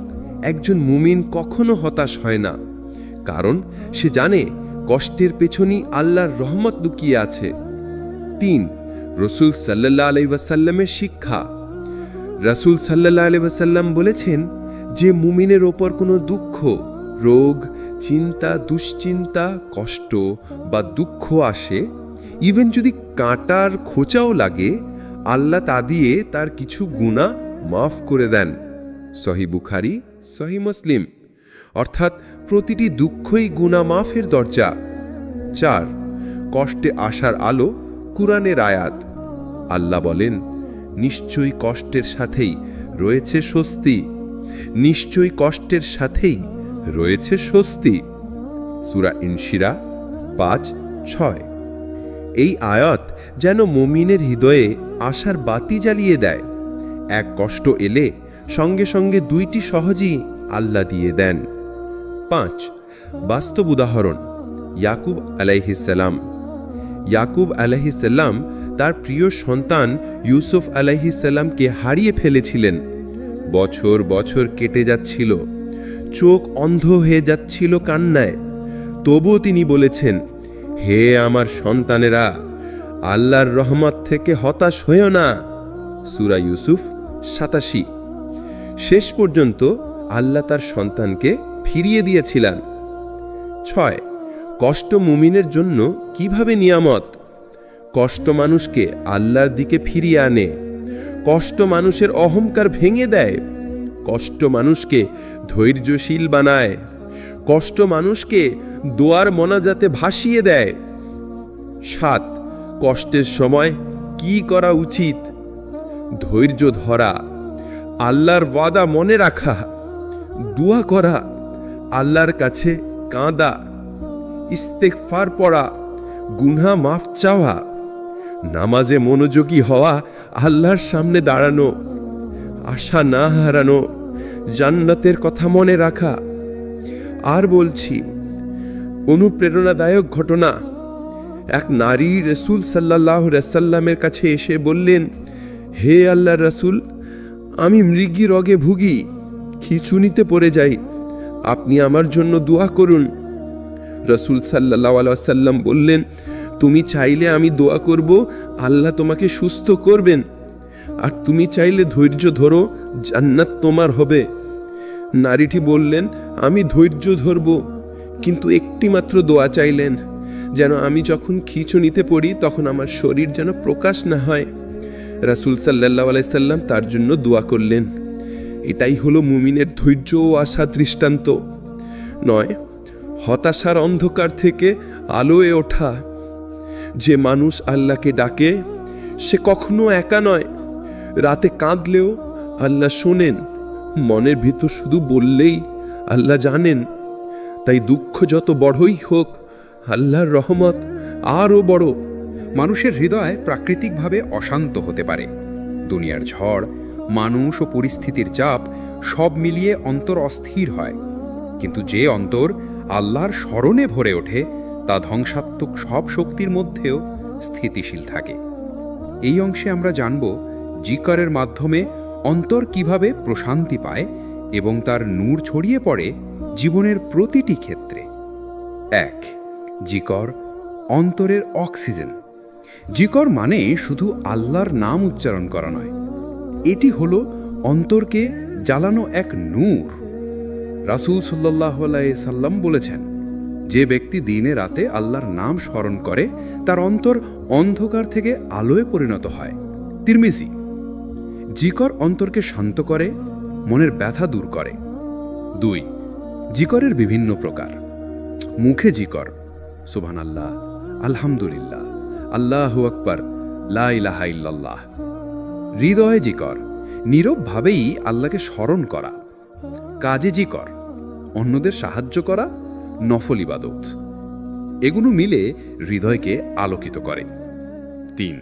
একজন মুমিন কখনো হতাশ হয় না, কারণ সে জানে কষ্টের পেছনেই আল্লাহর রহমত লুকিয়ে আছে। ৩। রাসূল সাল্লাল্লাহু আলাইহি ওয়াসাল্লামের শিক্ষা। রাসূল সাল্লাল্লাহু আলাইহি ওয়াসাল্লাম বলেছেন, যে মুমিনের ওপর কোনো দুঃখ, রোগ, চিন্তা, দুশ্চিন্তা, কষ্ট বা দুঃখ আসে, ইভেন যদি কাঁটার খোঁচাও লাগে, আল্লাহ তা দিয়ে তার কিছু গুনাহ মাফ করে দেন। সহিহ বুখারী, সহিহ মুসলিম। অর্থাৎ প্রতিটি দুঃখই গুনাহ মাফের দরজা। ৪। কষ্টে আসার আলো, কুরআনের আয়াত। আল্লাহ বলেন, নিশ্চয়ই কষ্টের সাথেই রয়েছে স্বস্তি, নিশ্চয়ই কষ্টের সাথেই রয়েছে স্বস্তি। সূরা ইনশিরা ৫-৬। এই আয়াত যেন মুমিনের হৃদয়ে আশার বাতি জ্বালিয়ে দেয়। এক কষ্ট এলে সঙ্গে সঙ্গে দুইটি সহজেই আল্লাহ দিয়ে দেন। ৫। বাস্তব উদাহরণ। ইয়াকুব আলাইহিস সালাম। ইয়াকুব আলাইহিস সালাম তার প্রিয় সন্তান ইউসুফ আলাইহিস সালামকে হারিয়ে ফেলেছিলেন। বছর বছর কেটে যাচ্ছিল, চোখ অন্ধ হয়ে যাচ্ছিল কান্নায়। তবুও তিনি বলেছেন, হে আমার সন্তানেরা, আল্লাহর রহমত থেকে হতাশ হয়েও না। সূরা ইউসুফ 87। শেষ পর্যন্ত আল্লাহ তার সন্তানকে ফিরিয়ে দিয়েছিলেন। 6 কষ্ট মুমিনের জন্য কিভাবে নিয়ামত। কষ্ট মানুষকে আল্লাহর দিকে ফিরিয়ে আনে। কষ্ট মানুষের অহংকার ভেঙে দেয়। কষ্ট মানুষকে ধৈর্যশীল বানায়। কষ্ট মানুষকে দোয়ার মোনাজাতে ভাসিয়ে দেয়। 7 কষ্টের সময় কি করা উচিত। ধৈর্য ধরা, আল্লাহর ওয়াদা মনে রাখা, দোয়া করা, আল্লাহর কাছে কাঁদা, ইস্তেগফার পড়া, গুনাহ মাফ চাওয়া, নামাজে মনোযোগী হওয়া, আল্লাহর সামনে দাঁড়ানো, আশা না হারানো, জান্নাতের কথা মনে রাখা। আর বলছি, অনুপ্রেরণাদায়ক ঘটনা। এক নারী রাসূল সাল্লাল্লাহু আলাইহি সাল্লামের কাছে এসে বললেন, হে আল্লাহর রাসূল, আমি মৃগী রোগে ভুগি, খিঁচুনিতে পড়ে যাই, আপনি আমার জন্য দোয়া করুন। রাসূল সাল্লাল্লাহু আলাইহি সাল্লাম বললেন, তুমি চাইলে আমি দোয়া করব, আল্লাহ তোমাকে সুস্থ করবেন, আর তুমি চাইলে ধৈর্য ধরো, জান্নাত তোমার হবে। নারীটি বললেন, আমি ধৈর্য ধরব, কিন্তু একটি মাত্র দোয়া চাইলেন, যেন আমি যখন খিঁচুনিতে পড়ি তখন আমার শরীর যেন প্রকাশ না হয়। রাসূল সাল্লাল্লাহু আলাইহি সাল্লাম তার জন্য দোয়া করলেন। এটাই হলো মুমিনের ধৈর্য ও আশা দৃষ্টান্ত। 9 হতাশার অন্ধকার থেকে আলোয় ওঠা। যে মানুষ আল্লাহকে ডাকে সে কখনো একা নয়। রাতে কাঁদলেও আল্লাহ শোনেন, মনের ভিতর শুধু বললেই আল্লাহ জানেন। তাই দুঃখ যত বড়ই হোক, আল্লাহর রহমত আরও বড়। মানুষের হৃদয় প্রাকৃতিকভাবে অশান্ত হতে পারে। দুনিয়ার ঝড়, মানুষ ও পরিস্থিতির চাপ সব মিলিয়ে অন্তর অস্থির হয়। কিন্তু যে অন্তর আল্লাহর স্মরণে ভরে ওঠে তা ধ্বংসাত্মক সব শক্তির মধ্যেও স্থিতিশীল থাকে। এই অংশে আমরা জানব জিকরের মাধ্যমে অন্তর কিভাবে প্রশান্তি পায় এবং তার নূর ছড়িয়ে পড়ে জীবনের প্রতিটি ক্ষেত্রে। 1 জিকর অন্তরের অক্সিজেন। জিকর মানে শুধু আল্লাহর নাম উচ্চারণ করা নয়, এটি হলো অন্তরকে জ্বালানো এক নূর। রাসূল সাল্লাল্লাহু আলাইহি সাল্লাম বলেছেন, যে ব্যক্তি দিনে রাতে আল্লাহর নাম স্মরণ করে তার অন্তর অন্ধকার থেকে আলোয় পরিণত হয়। তিরমিজি। জিকর অন্তরকে শান্ত করে, মনের ব্যথা দূর করে। 2 জিকরের বিভিন্ন প্রকার। মুখে জিকর, সুবহানাল্লাহ, আলহামদুলিল্লাহ, আল্লাহু আকবার, লা ইলাহা ইল্লাল্লাহ। হৃদয়ে জিকর, নীরবভাবেই আল্লাহকে স্মরণ করা। কাজে জিকর, অন্যদের সাহায্য করা, নফল ইবাদত। এগুলো মিলে হৃদয়কে আলোকিত করে। 3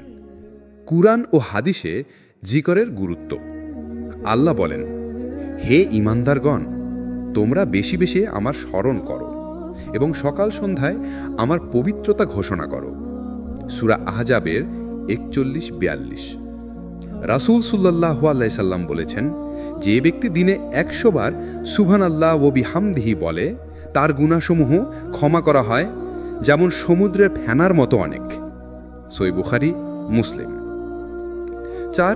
কুরআন ও হাদিসে জিকরের গুরুত্ব। আল্লাহ বলেন, হে ঈমানদারগণ, তোমরা বেশি বেশি আমার স্মরণ করো এবং সকাল সন্ধ্যায় আমার পবিত্রতা ঘোষণা করো। সূরা আহজাবের 41-42। রাসূল সাল্লাল্লাহু আলাইহি সাল্লাম বলেছেন, যে ব্যক্তি দিনে 100 বার সুবহানাল্লাহ ওয়া বিহামদিহি বলে তার গুনাহসমূহ ক্ষমা করা হয় যেমন সমুদ্রের ফেনার মতো অনেক। সহিহ বুখারী, মুসলিম। 4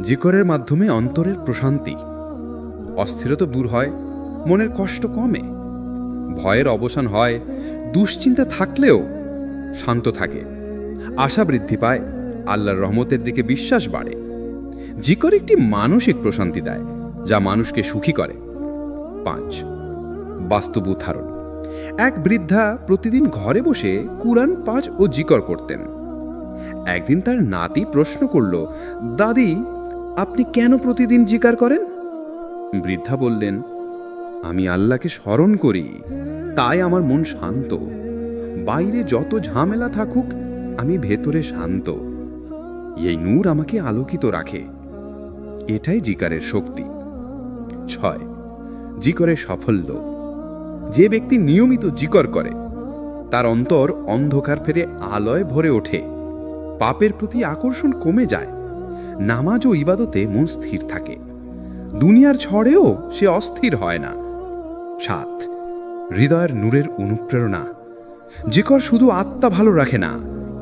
জিকরের মাধ্যমে অন্তরের প্রশান্তি। অস্থিরতা দূর হয়, মনের কষ্ট কমে, ভয়ের অবসান হয়, দুশ্চিন্তা থাকলেও শান্ত থাকে, আশা বৃদ্ধি পায়, আল্লাহর রহমতের দিকে বিশ্বাস বাড়ে। জিকর একটি মানসিক প্রশান্তি দেয় যা মানুষকে সুখী করে। 5 বাস্তব উদাহরণ। এক বৃদ্ধা প্রতিদিন ঘরে বসে কুরআন পাঠ ও জিকর করতেন। একদিন তার নাতি প্রশ্ন করল, দাদি, আপনি কেন প্রতিদিন জিকার করেন? বৃদ্ধা বললেন, আমি আল্লাহকে স্মরণ করি, তাই আমার মন শান্ত। বাইরে যত ঝামেলা থাকুক, আমি ভেতরে শান্ত। এই নূর আমাকে আলোকিত রাখে। এটাই জিকারের শক্তি। 6 জিকরের সাফল্য। যে ব্যক্তি নিয়মিত জিকর করে তার অন্তর অন্ধকার ফেরে আলোয় ভরে ওঠে, পাপের প্রতি আকর্ষণ কমে যায়, নামাজ ও ইবাদতে মন স্থির থাকে, দুনিয়ার ঝড়েও সে অস্থির হয় না। 7 হৃদয়ের নূরের অনুপ্রেরণা। জিকর শুধু আত্মা ভালো রাখে না,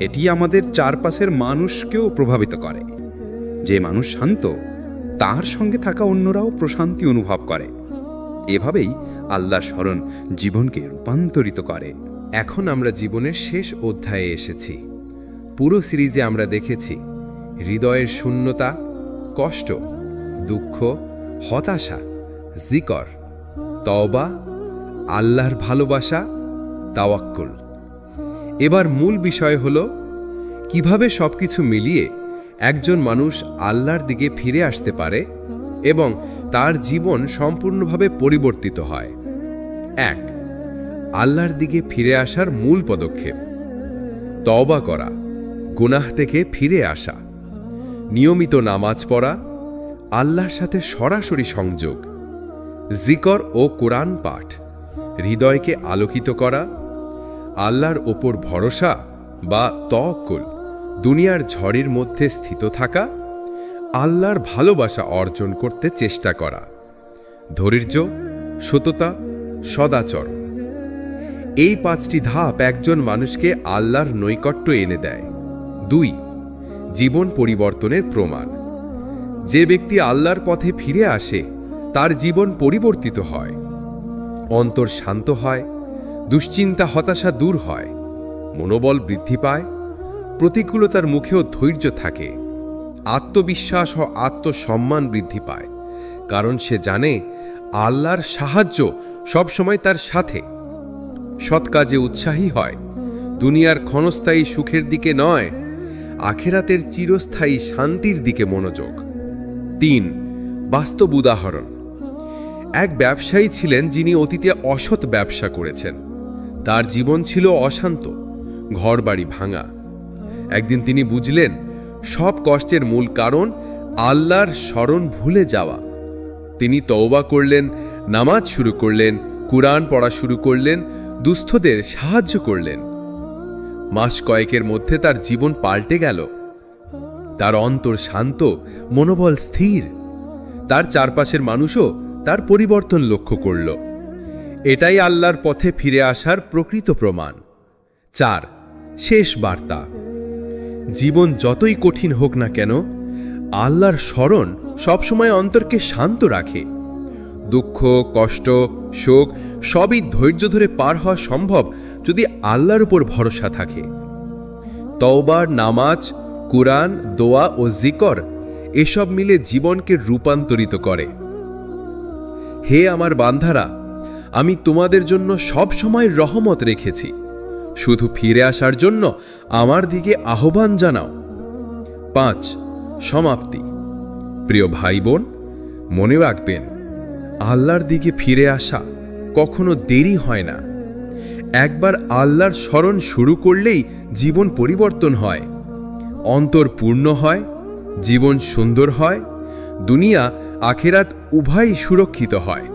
এটি আমাদের চারপাশের মানুষকেও প্রভাবিত করে। যে মানুষ শান্ত, তার সঙ্গে থাকা অন্যরাও প্রশান্তি অনুভব করে। এভাবেই আল্লাহর স্মরণ জীবনকে রূপান্তরিত করে। এখন আমরা জীবনের শেষ অধ্যায়ে এসেছি। পুরো সিরিজে আমরা দেখেছি হৃদয়ের শূন্যতা, কষ্ট, দুঃখ, হতাশা, জিকর, তওবা, আল্লাহর ভালোবাসা, তাওয়াক্কুল। এবার মূল বিষয় হল কিভাবে সবকিছু মিলিয়ে একজন মানুষ আল্লাহর দিকে ফিরে আসতে পারে এবং তার জীবন সম্পূর্ণভাবে পরিবর্তিত হয়। 1. আল্লাহর দিকে ফিরে আসার মূল পদক্ষেপ: তওবা করা, গুনাহ থেকে ফিরে আসা, নিয়মিত নামাজ পড়া, আল্লাহর সাথে সরাসরি সংযোগ, জিকর ও কোরআন পাঠ, হৃদয়কে আলোকিত করা, আল্লাহর ওপর ভরসা বা তাওয়াক্কুল, দুনিয়ার ঝড়ের মধ্যে স্থিত থাকা, আল্লাহর ভালোবাসা অর্জন করতে চেষ্টা করা, ধৈর্য, সততা, সদাচরণ। এই 5টি ধাপ একজন মানুষকে আল্লাহর নৈকট্য এনে দেয়। 2. জীবন পরিবর্তনের প্রমাণ: যে ব্যক্তি আল্লাহর পথে ফিরে আসে তার জীবন পরিবর্তিত হয়, অন্তর শান্ত হয়, দুশ্চিন্তা হতাশা দূর হয়, মনোবল বৃদ্ধি পায়, প্রতিকূলতার মুখেও ধৈর্য থাকে, আত্মবিশ্বাস ও আত্মসম্মান বৃদ্ধি পায়, কারণ সে জানে আল্লাহর সাহায্য সবসময় তার সাথে। সৎ কাজে উৎসাহী হয়, দুনিয়ার ক্ষণস্থায়ী সুখের দিকে নয়, আখিরাতের চিরস্থায়ী শান্তির দিকে মনোযোগ। 3. বাস্তব উদাহরণ: এক ব্যবসায়ী ছিলেন যিনি অতীতে অসৎ ব্যবসা করেছেন। তার জীবন ছিল অশান্ত, ঘরবাড়ি ভাঙা। একদিন তিনি বুঝলেন সব কষ্টের মূল কারণ আল্লাহর স্মরণ ভুলে যাওয়া। তিনি তওবা করলেন, নামাজ শুরু করলেন, কুরআন পড়া শুরু করলেন, দুস্থদের সাহায্য করলেন। মাস কয়েকের মধ্যে তার জীবন পাল্টে গেল। তার অন্তর শান্ত, মনোবল স্থির। তার চারপাশের মানুষও তার পরিবর্তন লক্ষ্য করল। এটাই আল্লাহর পথে ফিরে আসার প্রকৃত প্রমাণ। 4. শেষ বার্তা: জীবন যতই কঠিন হোক না কেন, আল্লাহর স্মরণ সবসময় অন্তরকে শান্ত রাখে। দুঃখ, কষ্ট, শোক সবই ধৈর্য ধরে পার হওয়া সম্ভব যদি আল্লাহর উপর ভরসা থাকে। তওবার, নামাজ, কুরআন, দোয়া ও জিকর এসব মিলে জীবনকে রূপান্তরিত করে। হে আমার বান্দারা, আমি তোমাদের জন্য সব সময় রহমত রেখেছি, শুধু ফিরে আসার জন্য আমার দিকে আহ্বান জানাও। 5. সমাপ্তি: প্রিয় ভাই বোন, মনে রাখবেন আল্লাহর দিকে ফিরে আসা কখনো দেরি হয় না। একবার আল্লাহর স্মরণ শুরু করলেই জীবন পরিবর্তন হয়, অন্তর পূর্ণ হয়, জীবন সুন্দর হয়, দুনিয়া আখিরাত উভয়ই সুরক্ষিত হয়।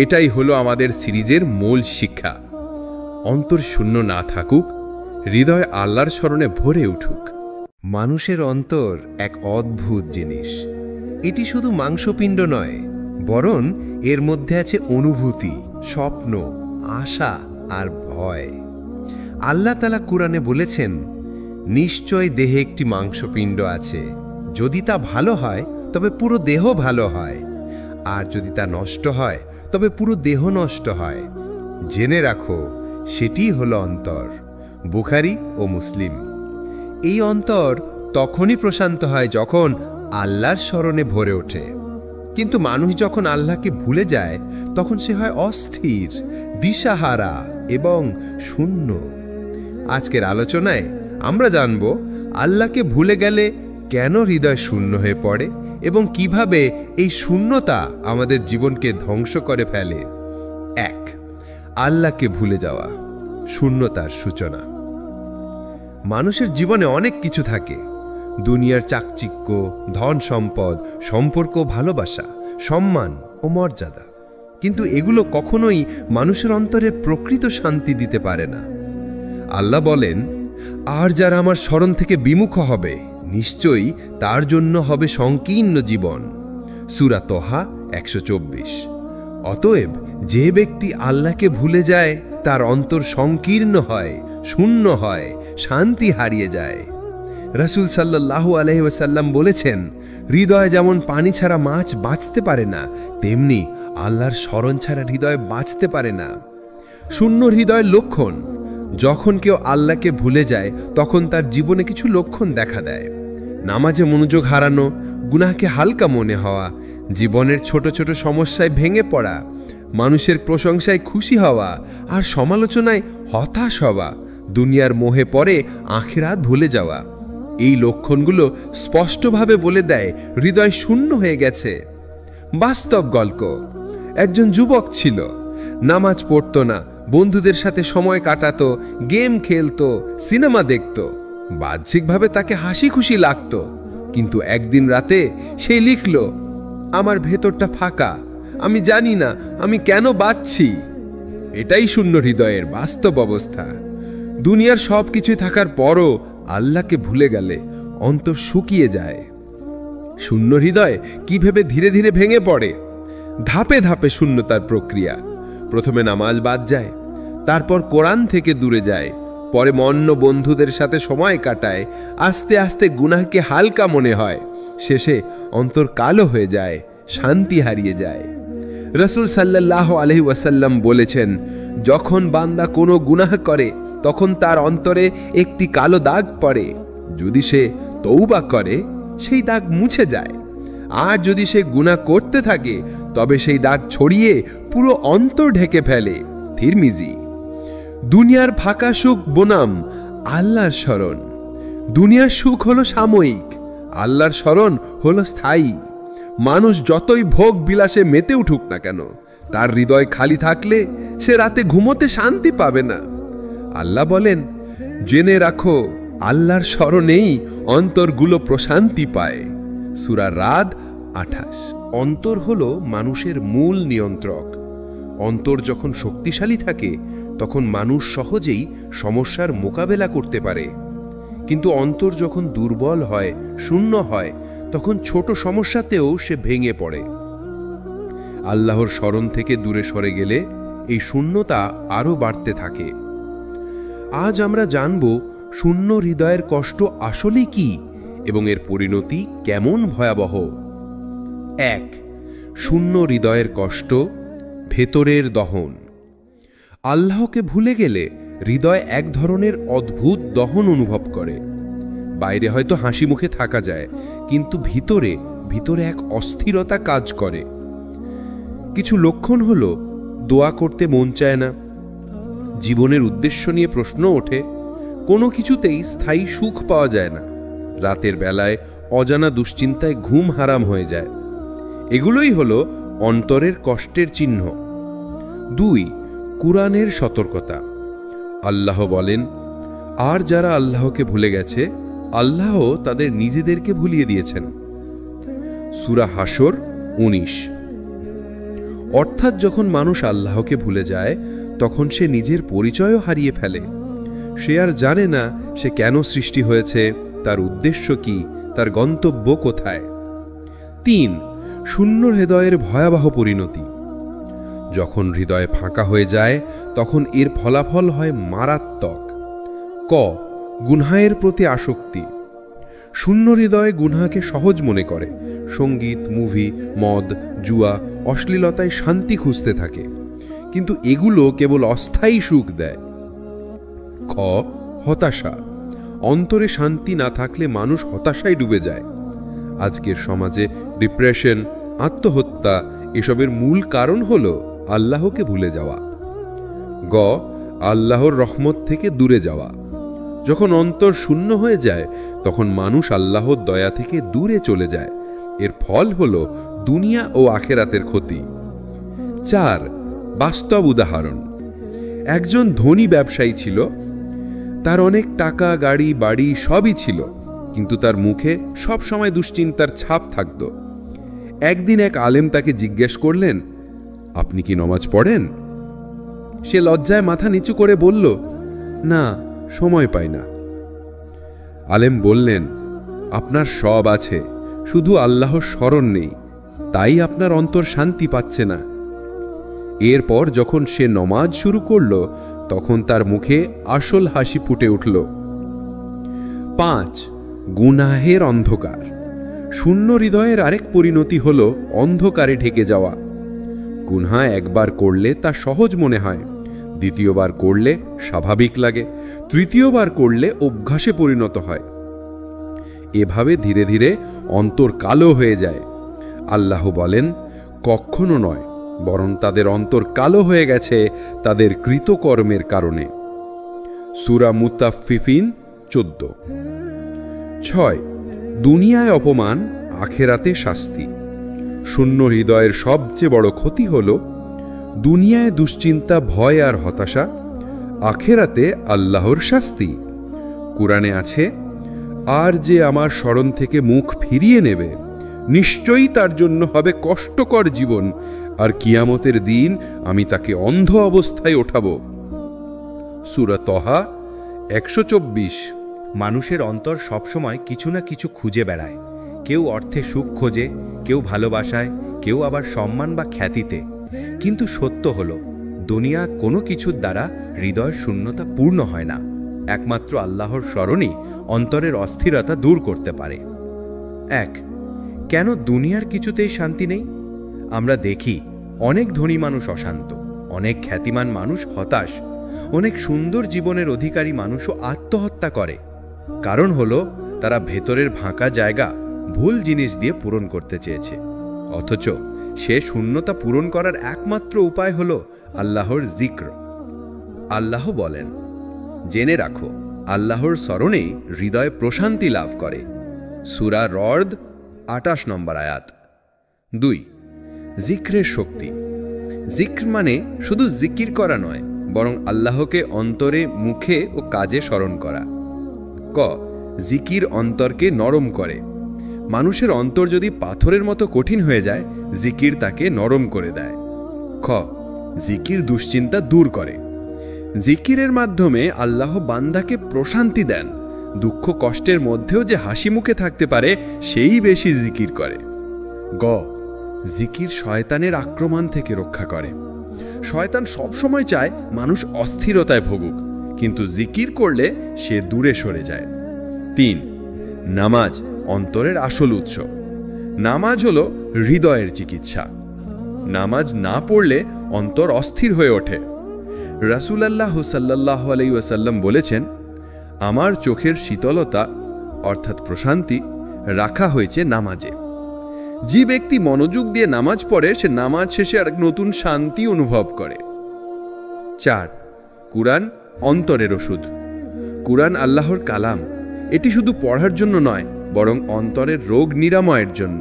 এটাই হলো আমাদের সিরিজের মূল শিক্ষা। অন্তর শূন্য না থাকুক, হৃদয় আল্লাহর স্মরণে ভরে উঠুক। মানুষের অন্তর এক অদ্ভুত জিনিস। এটি শুধু মাংসপিণ্ড নয়, বরং এর মধ্যে আছে অনুভূতি, স্বপ্ন, আশা আর ভয়। আল্লাহ তাআলা কুরআনে বলেছেন, নিশ্চয় দেহে একটি মাংসপিণ্ড আছে, যদি তা ভালো হয় তবে পুরো দেহ ভালো হয়, আর যদি তা নষ্ট হয় তবে পুরো দেহ নষ্ট হয়। জেনে রাখো, সেটি হলো অন্তর। বুখারী ও মুসলিম। এই অন্তর তখনই প্রশান্ত হয় যখন আল্লাহর স্মরণে ভরে ওঠে। কিন্তু মানুষ যখন আল্লাহকে ভুলে যায় তখন সে হয় অস্থির, দিশাহারা এবং শূন্য। আজকের আলোচনায় আমরা জানব আল্লাহকে ভুলে গেলে কেন হৃদয় শূন্য হয়ে পড়ে এবং কিভাবে এই শূন্যতা আমাদের জীবনকে ধ্বংস করে ফেলে। 1. আল্লাহকে ভুলে যাওয়া, শূন্যতার সূচনা। মানুষের জীবনে অনেক কিছু থাকে: দুনিয়ার চাকচিক্য, ধন সম্পদ, সম্পর্ক, ভালোবাসা, সম্মান ও মর্যাদা। কিন্তু এগুলো কখনোই মানুষের অন্তরে প্রকৃত শান্তি দিতে পারে না। আল্লাহ বলেন, আর যারা আমার স্মরণ থেকে বিমুখ হবে, নিশ্চয়ই তার জন্য হবে সংকীর্ণ জীবন। সূরা তোহা 124। অতএব যে ব্যক্তি আল্লাহকে ভুলে যায় তার অন্তর সংকীর্ণ হয়, শূন্য হয়, শান্তি হারিয়ে যায়। রাসূল সাল্লাল্লাহু আলাইহি ওয়াসাল্লাম বলেছেন, হৃদয় যেমন পানি ছাড়া মাছ বাঁচতে পারে না, তেমনি আল্লাহর স্মরণ ছাড়া হৃদয় বাঁচতে পারে না। শূন্য হৃদয়ের লক্ষণ: যখন কেউ আল্লাহকে ভুলে যায় তখন তার জীবনে কিছু লক্ষণ দেখা দেয়। নামাজে মনোযোগ হারানো, গুনাহকে হালকা মনে হওয়া, জীবনের ছোট ছোট সমস্যায় ভেঙে পড়া, মানুষের প্রশংসায় খুশি হওয়া আর সমালোচনায় হতাশ হওয়া, দুনিয়ার মোহে পড়ে আখিরাত ভুলে যাওয়া। এই লক্ষণগুলো স্পষ্টভাবে বলে দেয় হৃদয় শূন্য হয়ে গেছে। বাস্তব গল্প: একজন যুবক ছিল, নামাজ পড়তো না, বন্ধুদের সাথে সময় কাটাতো, গেম খেলতো, সিনেমা দেখত। বাহ্যিকভাবে তাকে হাসি খুশি লাগতো, কিন্তু একদিন রাতে সে লিখল, আমার ভেতরটা ফাঁকা, আমি জানি না আমি কেন বাঁচছি। এটাই শূন্য হৃদয়ের বাস্তব অবস্থা। দুনিয়ার সব কিছুই থাকার পরও আল্লাহকে ভুলে গেলে অন্তর শুকিয়ে যায়। শূন্য হৃদয় কিভাবে ধীরে ধীরে ভেঙে পড়ে? ধাপে ধাপে শূন্যতার প্রক্রিয়া। প্রথমে নামাজ বাদ যায়, তারপর কোরআন থেকে দূরে যায়, পরে মন্য বন্ধুদের সাথে সময় কাটায়, আস্তে আস্তে গুনাহকে হালকা মনে হয়, শেষে অন্তর কালো হয়ে যায়, শান্তি হারিয়ে যায়। রাসূল সাল্লাল্লাহু আলাইহি ওয়াসাল্লাম বলেছেন, যখন বান্দা কোনো গুনাহ করে তখন তার অন্তরে একটি কালো দাগ পড়ে। যদি সে তওবা করে সেই দাগ মুছে যায়, আর যদি সে গুনাহ করতে থাকে তবে সেই দাগ ছড়িয়ে পুরো অন্তর ঢেকে ফেলে। তিরমিজি। দুনিয়ার ফাঁকা সুখ বনাম আল্লাহর স্মরণ। দুনিয়ার সুখ হলো সাময়িক, আল্লাহর স্মরণ হলো স্থায়ী। মানুষ যতই ভোগ বিলাসে মেতে উঠুক না কেন, তার হৃদয় খালি থাকলে সে রাতে ঘুমোতে শান্তি পাবে না। আল্লাহ বলেন, জেনে রাখো আল্লাহর স্মরণেই অন্তরগুলো প্রশান্তি পায়। সূরা রাদ 28। অন্তর হলো মানুষের মূল নিয়ন্ত্রক। অন্তর যখন শক্তিশালী থাকে তখন মানুষ সহজেই সমস্যার মোকাবেলা করতে পারে, কিন্তু অন্তর যখন দুর্বল হয়, শূন্য হয়, তখন ছোট সমস্যাতেও সে ভেঙে পড়ে। আল্লাহর স্মরণ থেকে দূরে সরে গেলে এই শূন্যতা আরও বাড়তে থাকে। আজ আমরা জানব শূন্য হৃদয়ের কষ্ট আসলে কি এবং এর পরিণতি কেমন ভয়াবহ। 1. শূন্য হৃদয়ের কষ্ট, ভেতরের দহন। আল্লাহকে ভুলে গেলে হৃদয় এক ধরনের অদ্ভুত দহন অনুভব করে। বাইরে হয়তো হাসি মুখে থাকা যায়, কিন্তু ভিতরে ভিতরে এক অস্থিরতা কাজ করে। কিছু লক্ষণ হলো, দোয়া করতে মন চায় না, জীবনের উদ্দেশ্য নিয়ে প্রশ্ন ওঠে, কোনো কিছুতেই স্থায়ী সুখ পাওয়া যায় না, রাতের বেলায় অজানা দুশ্চিন্তায় ঘুম হারাম হয়ে যায়। এগুলোই হলো অন্তরের কষ্টের চিহ্ন। 2. কুরআনের সতর্কতা। আল্লাহ বলেন, আর যারা আল্লাহকে ভুলে গেছে আল্লাহ তাদের নিজেদেরকে ভুলিয়ে দিয়েছেন। সূরা হাসর 19। অর্থাৎ যখন মানুষ আল্লাহকে ভুলে যায় তখন সে নিজের পরিচয়ও হারিয়ে ফেলে। সে আর জানে না সে কেন সৃষ্টি হয়েছে, তার উদ্দেশ্য কি, তার গন্তব্য কোথায়। 3. শূন্য হৃদয়ের ভয়াবহ পরিণতি। যখন হৃদয় ফাঁকা হয়ে যায় তখন এর ফলাফল হয় মারাত্মক। ক. গুনহায়ের প্রতি আসক্তি। শূন্য হৃদয় গুনহাকে সহজ মনে করে, সঙ্গীত, মুভি, মদ, জুয়া, অশ্লীলতায় শান্তি খুঁজতে থাকে, কিন্তু এগুলো কেবল অস্থায়ী সুখ দেয়। খ. হতাশা। অন্তরে শান্তি না থাকলে মানুষ হতাশায় ডুবে যায়। আজকের সমাজে ডিপ্রেশন, আত্মহত্যা এসবের মূল কারণ হল আল্লাহকে ভুলে যাওয়া। গ. আল্লাহর রহমত থেকে দূরে যাওয়া। যখন অন্তর শূন্য হয়ে যায় তখন মানুষ আল্লাহর দয়া থেকে দূরে চলে যায়। এর ফল হল দুনিয়া ও আখেরাতের ক্ষতি। 4. বাস্তব উদাহরণ। একজন ধনী ব্যবসায়ী ছিল, তার অনেক টাকা, গাড়ি, বাড়ি সবই ছিল, কিন্তু তার মুখে সব সময় দুশ্চিন্তার ছাপ থাকত। একদিন এক আলেম তাকে জিজ্ঞেস করলেন, আপনি কি নামাজ পড়েন? সে লজ্জায় মাথা নিচু করে বলল, না, সময় পাই না। আলেম বললেন, আপনার সব আছে, শুধু আল্লাহর স্মরণ নেই, তাই আপনার অন্তর শান্তি পাচ্ছে না। এরপর যখন সে নমাজ শুরু করল তখন তার মুখে আসল হাসি ফুটে উঠল। 5. গুনাহের অন্ধকার। শূন্য হৃদয়ের আরেক পরিণতি হল অন্ধকারে ঢেকে যাওয়া। গুনাহ একবার করলে তা সহজ মনে হয়, দ্বিতীয়বার করলে স্বাভাবিক লাগে, তৃতীয়বার করলে অভ্যাসে পরিণত হয়। এভাবে ধীরে ধীরে অন্তর কালো হয়ে যায়। আল্লাহ বলেন, কখনো নয়, বরং তাদের অন্তর কালো হয়ে গেছে তাদের কৃতকর্মের কারণে। সূরা মুতাফফিফিন 14। 6. দুনিয়ায় অপমান, আখেরাতে শাস্তি। শূন্য হৃদয়ের সবচেয়ে বড় ক্ষতি হল দুনিয়ায় দুশ্চিন্তা, ভয় আর হতাশা, আখেরাতে আল্লাহর শাস্তি। কুরআনে আছে, আর যে আমার স্মরণ থেকে মুখ ফিরিয়ে নেবে নিশ্চয়ই তার জন্য হবে কষ্টকর জীবন, আর কিয়ামতের দিন আমি তাকে অন্ধ অবস্থায় ওঠাবো। সূরা তহা 124। মানুষের অন্তর সবসময় কিছু না কিছু খুঁজে বেড়ায়। কেউ অর্থে সুখ খোঁজে, কেউ ভালোবাসায়, কেউ আবার সম্মান বা খ্যাতিতে। কিন্তু সত্য হলো, দুনিয়া কোনো কিছুর দ্বারা হৃদয়ের শূন্যতা পূর্ণ হয় না। একমাত্র আল্লাহর স্মরণই অন্তরের অস্থিরতা দূর করতে পারে। 1. কেন দুনিয়ার কিছুতেই শান্তি নেই? আমরা দেখি অনেক ধনী মানুষ অশান্ত, অনেক খ্যাতিমান মানুষ হতাশ, অনেক সুন্দর জীবনের অধিকারী মানুষও আত্মহত্যা করে। কারণ হলো তারা ভেতরের ফাঁকা জায়গা ভুল জিনিস দিয়ে পূরণ করতে চেয়েছে। অথচ সে শূন্যতা পূরণ করার একমাত্র উপায় হলো আল্লাহর জিক্র। আল্লাহ বলেন, জেনে রাখো, আল্লাহর স্মরণেই হৃদয় প্রশান্তি লাভ করে। সূরা রদ 28 নম্বর আয়াত। 2. জিক্রের শক্তি। জিক্র মানে শুধু জিকির করা নয়, বরং আল্লাহকে অন্তরে, মুখে ও কাজে স্মরণ করা। ক. জিকির অন্তরকে নরম করে। মানুষের অন্তর যদি পাথরের মতো কঠিন হয়ে যায়, জিকির তাকে নরম করে দেয়। খ. জিকির দুশ্চিন্তা দূর করে। জিকিরের মাধ্যমে আল্লাহ বান্দাকে প্রশান্তি দেন। দুঃখ কষ্টের মধ্যেও যে হাসি মুখে থাকতে পারে, সেই বেশি জিকির করে। গ. জিকির শয়তানের আক্রমণ থেকে রক্ষা করে। শয়তান সবসময় চায় মানুষ অস্থিরতায় ভোগুক, কিন্তু জিকির করলে সে দূরে সরে যায়। 3. নামাজ অন্তরের আসল উৎস। নামাজ হলো হৃদয়ের চিকিৎসা। নামাজ না পড়লে অন্তর অস্থির হয়ে ওঠে। রাসূলুল্লাহ সাল্লাল্লাহু আলাইহি ওয়াসাল্লাম বলেছেন, আমার চোখের শীতলতা অর্থাৎ প্রশান্তি রাখা হয়েছে নামাজে। যে ব্যক্তি মনোযোগ দিয়ে নামাজ পড়ে, সে নামাজ শেষে এক নতুন শান্তি অনুভব করে। 4. কুরআন অন্তরের ওষুধ। কুরআন আল্লাহর কালাম। এটি শুধু পড়ার জন্য নয়, বরং অন্তরের রোগ নিরাময়ের জন্য।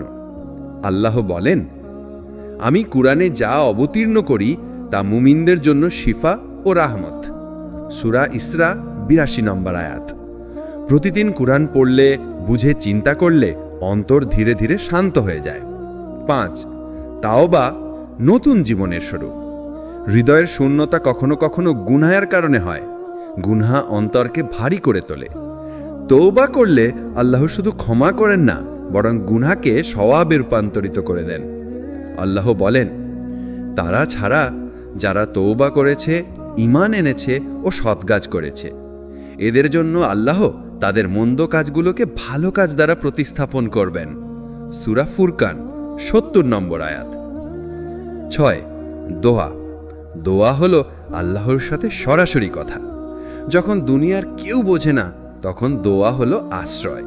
আল্লাহ বলেন, আমি কুরআনে যা অবতীর্ণ করি তা মুমিনদের জন্য শিফা ও রাহমত। সূরা ইসরা 82 নম্বর আয়াত। প্রতিদিন কুরআন পড়লে, বুঝে চিন্তা করলে অন্তর ধীরে ধীরে শান্ত হয়ে যায়। 5. তাওবা নতুন জীবনের শুরু। হৃদয়ের শূন্যতা কখনো কখনো গুনাহের কারণে হয়। গুনাহ অন্তরকে ভারী করে তোলে। তওবা করলে আল্লাহ শুধু ক্ষমা করেন না, বরং গুনাহকে সওয়াবে রূপান্তরিত করে দেন। আল্লাহ বলেন, তারা ছাড়া যারা তওবা করেছে, ঈমান এনেছে ও সৎ কাজ করেছে, এদের জন্য আল্লাহ তাদের মন্দ কাজগুলোকে ভালো কাজ দ্বারা প্রতিস্থাপন করবেন। সূরা ফুরকান 70 নম্বর আয়াত। 6. দোয়া। দোয়া হলো আল্লাহর সাথে সরাসরি কথা। যখন দুনিয়ার কেউ বোঝে না, তখন দোয়া হলো আশ্রয়।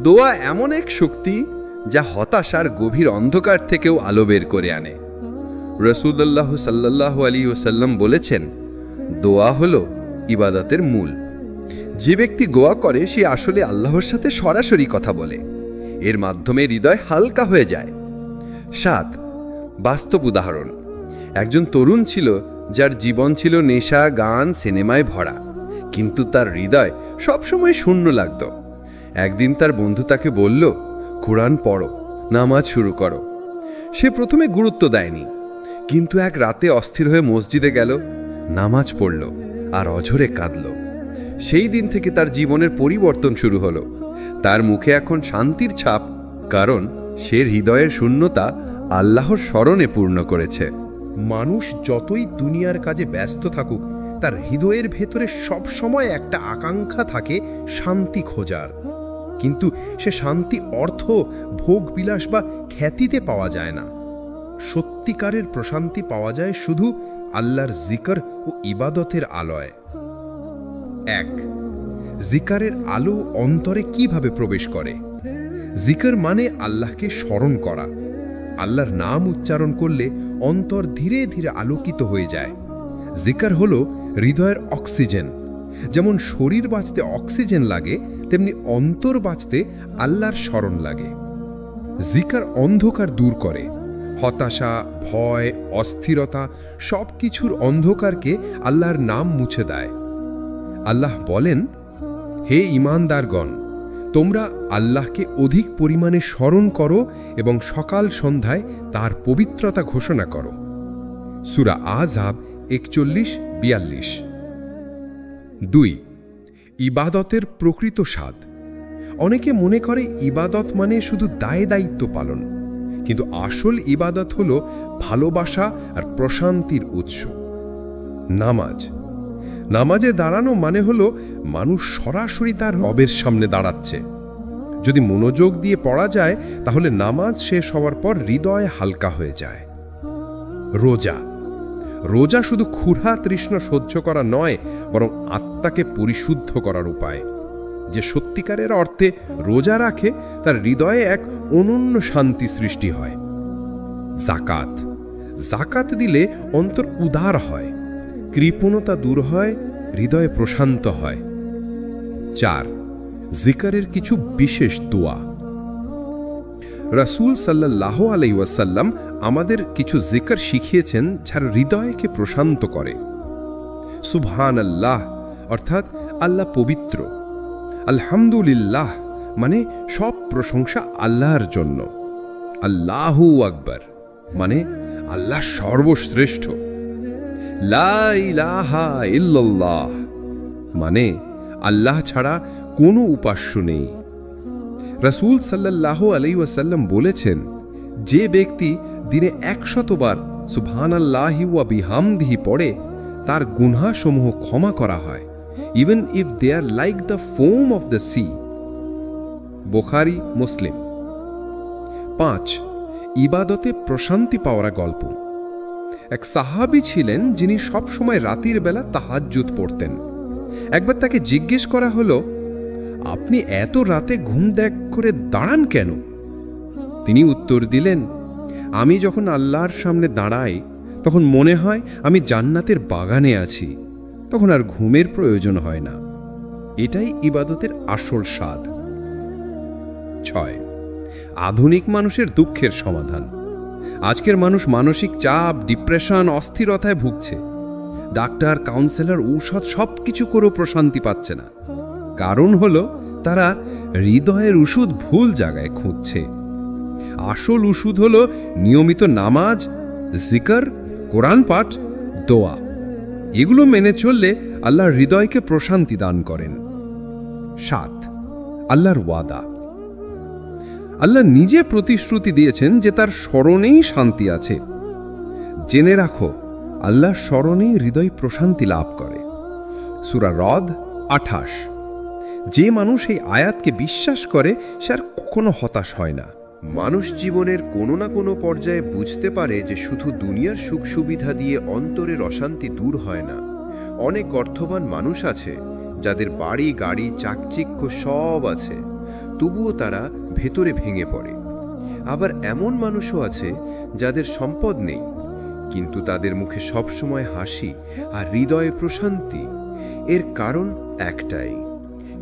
দোয়া এমন এক শক্তি যা হতাশার গভীর অন্ধকার থেকেও আলো বের করে আনে। রাসূলুল্লাহ সাল্লাল্লাহু আলাইহি ওয়াসাল্লাম বলেছেন, দোয়া হলো ইবাদতের মূল। যে ব্যক্তি দোয়া করে, সে আসলে আল্লাহর সাথে সরাসরি কথা বলে। এর মাধ্যমে হৃদয় হালকা হয়ে যায়। 7. বাস্তব উদাহরণ। একজন তরুণ ছিল যার জীবন ছিল নেশা, গান, সিনেমায় ভরা, কিন্তু তার হৃদয় সবসময় শূন্য লাগত। একদিন তার বন্ধু তাকে বলল, কুরআন পড়ো, নামাজ শুরু করো। সে প্রথমে গুরুত্ব দেয়নি, কিন্তু এক রাতে অস্থির হয়ে মসজিদে গেল, নামাজ পড়ল আর অঝরে কাঁদল। সেই দিন থেকে তার জীবনের পরিবর্তন শুরু হলো। তার মুখে এখন শান্তির ছাপ, কারণ সে হৃদয়ের শূন্যতা আল্লাহর স্মরণে পূর্ণ করেছে। মানুষ যতই দুনিয়ার কাজে ব্যস্ত থাকুক, তার হৃদয়ের ভেতরে সব সময় একটা আকাঙ্ক্ষা থাকে শান্তি খোঁজার, কিন্তু সে শান্তি অর্থ, ভোগবিলাস বা খ্যাতিতে পাওয়া যায় না। সত্যিকারের প্রশান্তি পাওয়া যায় শুধু আল্লাহর জিকর ও ইবাদতের আলোয়। 1. জিকারের আলো অন্তরে কিভাবে প্রবেশ করে? জিকর মানে আল্লাহকে স্মরণ করা। আল্লাহর নাম উচ্চারণ করলে অন্তর ধীরে ধীরে আলোকিত হয়ে যায়। জিকর হলো হৃদয়ের অক্সিজেন। যেমন শরীর বাঁচতে অক্সিজেন লাগে, তেমনি অন্তর বাঁচতে আল্লাহর স্মরণ লাগে। জিকর অন্ধকার দূর করে। হতাশা, ভয়, অস্থিরতা সব কিছুর অন্ধকারকে আল্লাহর নাম মুছে দেয়। আল্লাহ বলেন, হে ঈমানদারগণ, তোমরা আল্লাহকে অধিক পরিমাণে স্মরণ করো এবং সকাল সন্ধ্যায় তার পবিত্রতা ঘোষণা করো। সূরা আহজাব 41-42। 2. ইবাদতের প্রকৃত স্বাদ। অনেকে মনে করে ইবাদত মানে শুধু দায় দায়িত্ব পালন, কিন্তু আসল ইবাদত হল ভালোবাসা আর প্রশান্তির উৎস। নামাজ। নামাজে দাঁড়ানো মানে হলো মানুষ সরাসরি তার রবের সামনে দাঁড়াচ্ছে। যদি মনোযোগ দিয়ে পড়া যায় তাহলে নামাজ শেষ হওয়ার পর হৃদয় হালকা হয়ে যায়। রোজা। রোজা শুধু ক্ষুধা তৃষ্ণা সহ্য করা নয়, বরং আত্মাকে পরিশুদ্ধ করার উপায়। যে সত্যিকারের অর্থে রোজা রাখে তার হৃদয়ে এক অনন্য শান্তি সৃষ্টি হয়। যাকাত। যাকাত দিলে অন্তর উদার হয়, কৃপণতা দূর হয়, হৃদয় প্রশান্ত হয়। 4. জিকরের কিছু বিশেষ দোয়া। রাসূল সাল্লাল্লাহু আলাইহি ওয়াসাল্লাম আমাদের কিছু জিকর শিখিয়েছেন যার হৃদয়কে প্রশান্ত করে। সুবহানাল্লাহ অর্থাৎ আল্লাহ পবিত্র। আলহামদুলিল্লাহ মানে সব প্রশংসা আল্লাহর জন্য। আল্লাহু আকবার মানে আল্লাহ সর্বশ্রেষ্ঠ। লা ইলাহা ইল্লাল্লাহ মানে আল্লাহ ছাড়া কোনো উপাস্য নেই। রাসূল সাল্লাল্লাহু আলাইহি ওয়াসাল্লাম বলেছেন, যে ব্যক্তি দিনে 100 বার সুবহানাল্লাহি ওয়া বিহামদিহি পড়ে তার গুনাহসমূহ ক্ষমা করা হয়, even if they are like the foam of the sea. Bukhari, Muslim. 5. ইবাদতে প্রশান্তি পাওয়ার গল্প। এক সাহাবী ছিলেন যিনি সব সময় রাতের বেলা তাহাজ্জুদ পড়তেন। একবার তাকে জিজ্ঞেস করা হলো, আপনি এত রাতে ঘুম ত্যাগ করে দাঁড়ান কেন? তিনি উত্তর দিলেন, আমি যখন আল্লাহর সামনে দাঁড়াই তখন মনে হয় আমি জান্নাতের বাগানে আছি, তখন আর ঘুমের প্রয়োজন হয় না। এটাই ইবাদতের আসল স্বাদ। 6. আধুনিক মানুষের দুঃখের সমাধান। আজকের মানুষ মানসিক চাপ, ডিপ্রেশন, অস্থিরতায় ভুগছে। ডাক্তার, কাউন্সেলর, ঔষধ সবকিছু করেও প্রশান্তি পাচ্ছে না। কারণ হলো তারা হৃদয়ের ওষুধ ভুল জায়গায় খুঁজছে। আসল ওষুধ হলো নিয়মিত নামাজ, জিকর, কোরআন পাঠ, দোয়া। এগুলো মেনে চললে আল্লাহ হৃদয়কে প্রশান্তি দান করেন। 7. আল্লাহর ওয়াদা। আল্লাহ নিজে প্রতিশ্রুতি দিয়েছেন যে তার স্মরণেই শান্তি আছে। জেনে রাখো, আল্লাহর স্মরণেই হৃদয় প্রশান্তি লাভ করে। সূরা রদ 28। যে মানুষ এই আয়াতকে বিশ্বাস করে সে আর কখনো হতাশ হয় না। মানুষ জীবনের কোনো না কোনো পর্যায়ে বুঝতে পারে যে শুধু দুনিয়ার সুখ সুবিধা দিয়ে অন্তরের অশান্তি দূর হয় না। অনেক অর্থবান মানুষ আছে যাদের বাড়ি, গাড়ি, চাকচিক্য সব আছে, তবুও তারা ভেতরে ভেঙে পড়ে। আবার এমন মানুষও আছে যাদের সম্পদ নেই, কিন্তু তাদের মুখে সবসময় হাসি আর হৃদয়ে প্রশান্তি। এর কারণ একটাই,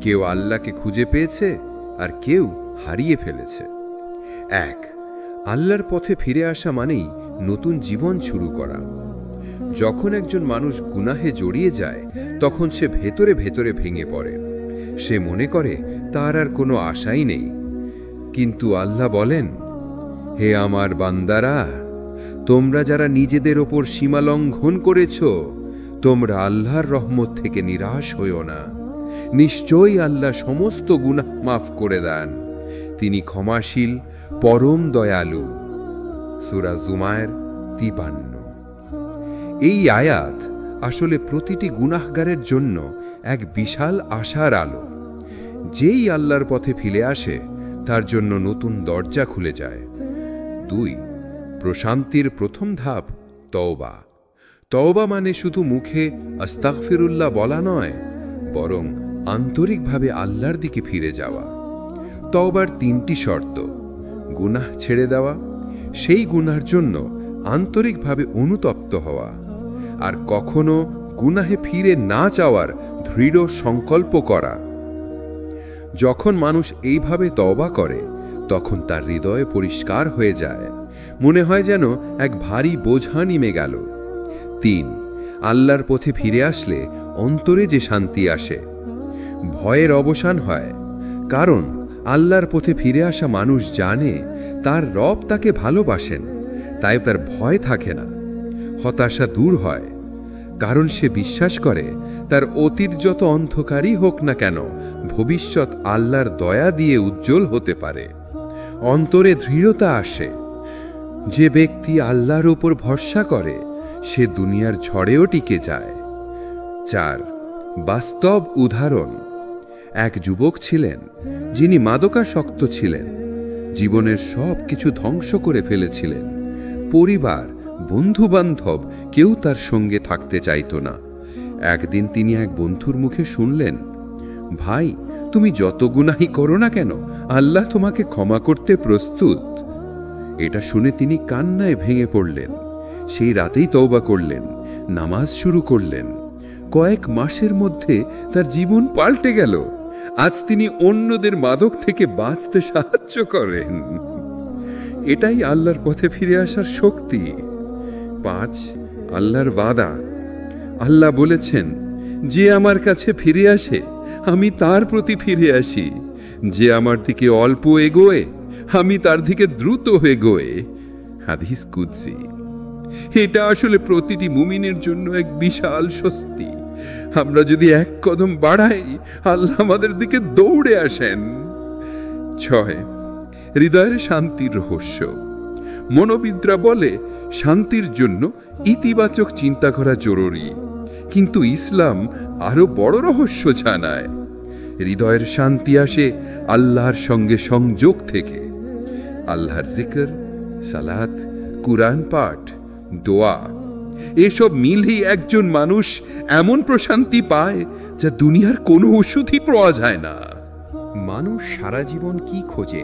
কেউ আল্লাহকে খুঁজে পেয়েছে আর কেউ হারিয়ে ফেলেছে। 1. আল্লাহর পথে ফিরে আসা মানেই নতুন জীবন শুরু করা। যখন একজন মানুষ গুনাহে জড়িয়ে যায় তখন সে ভেতরে ভেতরে ভেঙে পড়ে। সে মনে করে তার আর কোনো আশাই নেই। কিন্তু আল্লাহ বলেন, হে আমার বান্দারা, তোমরা যারা নিজেদের ওপর সীমা লঙ্ঘন করেছ, তোমরা আল্লাহর রহমত থেকে নিরাশ হইও না। নিশ্চয়ই আল্লাহ সমস্ত গুনাহ মাফ করে দেন। তিনি ক্ষমাশীল, পরম দয়ালু। সূরা জুমায়ের 53। এই আয়াত আসলে প্রতিটি গুনাহগারের জন্য এক বিশাল আশার আলো। যেই আল্লাহর পথে ফিরে আসে তার জন্য নতুন দরজা খুলে যায়। 2. প্রশান্তির প্রথম ধাপ তওবা। তওবা মানে শুধু মুখে আস্তাগফিরুল্লাহ বলা নয়, বরং আন্তরিকভাবে আল্লাহর দিকে ফিরে যাওয়া। তওবার 3টি শর্ত: গুনাহ ছেড়ে দেওয়া, সেই গুনার জন্য আন্তরিকভাবে অনুতপ্ত হওয়া, আর কখনো গুনাহে ফিরে না যাওয়ার দৃঢ় সংকল্প করা। যখন মানুষ এইভাবে তওবা করে তখন তার হৃদয় পরিষ্কার হয়ে যায়, মনে হয় যেন এক ভারী বোঝা নেমে গেল। 3. আল্লাহর পথে ফিরে আসলে অন্তরে যে শান্তি আসে, ভয়ের অবসান হয়। কারণ আল্লাহর পথে ফিরে আসা মানুষ জানে তার রব তাকে ভালোবাসেন, তাই তার ভয় থাকে না। হতাশা দূর হয়, কারণ সে বিশ্বাস করে তার অতীত যত অন্ধকারই হোক না কেন, ভবিষ্যৎ আল্লাহর দয়া দিয়ে উজ্জ্বল হতে পারে। অন্তরে দৃঢ়তা আসে। যে ব্যক্তি আল্লাহর উপর ভরসা করে সে দুনিয়ার ঝড়েও টিকে যায়। 4. বাস্তব উদাহরণ। এক যুবক ছিলেন যিনি মাদকাসক্ত ছিলেন, জীবনের সব কিছু ধ্বংস করে ফেলেছিলেন। পরিবার, বন্ধু-বান্ধব কেউ তার সঙ্গে থাকতে চাইত না। একদিন তিনি এক বন্ধুর মুখে শুনলেন, ভাই, তুমি যত গুনাহই করো না কেন, আল্লাহ তোমাকে ক্ষমা করতে প্রস্তুত। এটা শুনে তিনি কান্নায় ভেঙে পড়লেন। সেই রাতেই তওবা করলেন, নামাজ শুরু করলেন। কয়েক মাসের মধ্যে তার জীবন পাল্টে গেল। আজ তিনি অন্যদের মাদক থেকে বাঁচতে সাহায্য করেন। এটাই আল্লাহর পথে ফিরে আসার শক্তি। 5. আল্লাহর ওয়াদা। আল্লাহ বলেছেন, যে আমার কাছে ফিরে আসে আমি তার প্রতি ফিরে আসি, যে আমার দিকে অল্প এগোয় আমি তার দিকে দ্রুত এগোয়। হাদিস কুদসি। এটা আসলে প্রতিটি মুমিনের জন্য এক বিশাল স্বস্তি। আমরা যদি এক কদম বাড়াই আল্লাহ আমাদের দিকে দৌড়ে আসেন। 6. হৃদয়ের শান্তির রহস্য। মনোবিদরা বলে শান্তির জন্য ইতিবাচক চিন্তা করা জরুরি, কিন্তু ইসলাম আরো বড় রহস্য জানায়। হৃদয়ের শান্তি আসে আল্লাহর সঙ্গে সংযোগ থেকে। আল্লাহর জিকির, সালাত, কুরআন পাঠ, দোয়া, এসব মিলই একজন মানুষ এমন প্রশান্তি পায় যা দুনিয়ার কোনো ওষুধই পাওয়া যায় না। মানুষ সারা জীবন কি খোঁজে?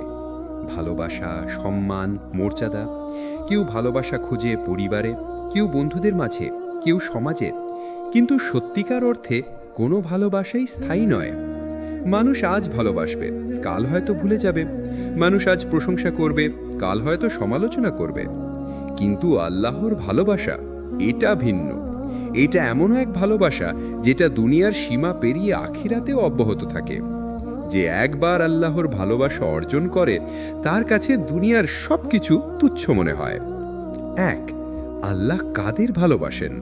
ভালোবাসা, সম্মান, মর্যাদা। কেউ ভালোবাসা খোঁজে পরিবারে, কেউ বন্ধুদের মাঝে, কেউ সমাজে। কিন্তু সত্যিকার অর্থে কোনো ভালোবাসাই স্থায়ী নয়। মানুষ আজ ভালোবাসবে, কাল হয়তো ভুলে যাবে। মানুষ আজ প্রশংসা করবে, কাল হয়তো সমালোচনা করবে। কিন্তু আল্লাহর ভালোবাসা এটা ভিন্ন। এটা এমন এক ভালোবাসা যেটা দুনিয়ার সীমা পেরিয়ে আখিরাতেও অব্যাহত থাকে। যে একবার আল্লাহর ভালোবাসা অর্জন করে তার কাছে দুনিয়ার সবকিছু তুচ্ছ মনে হয়। 1. আল্লাহ কাদের ভালোবাসেন?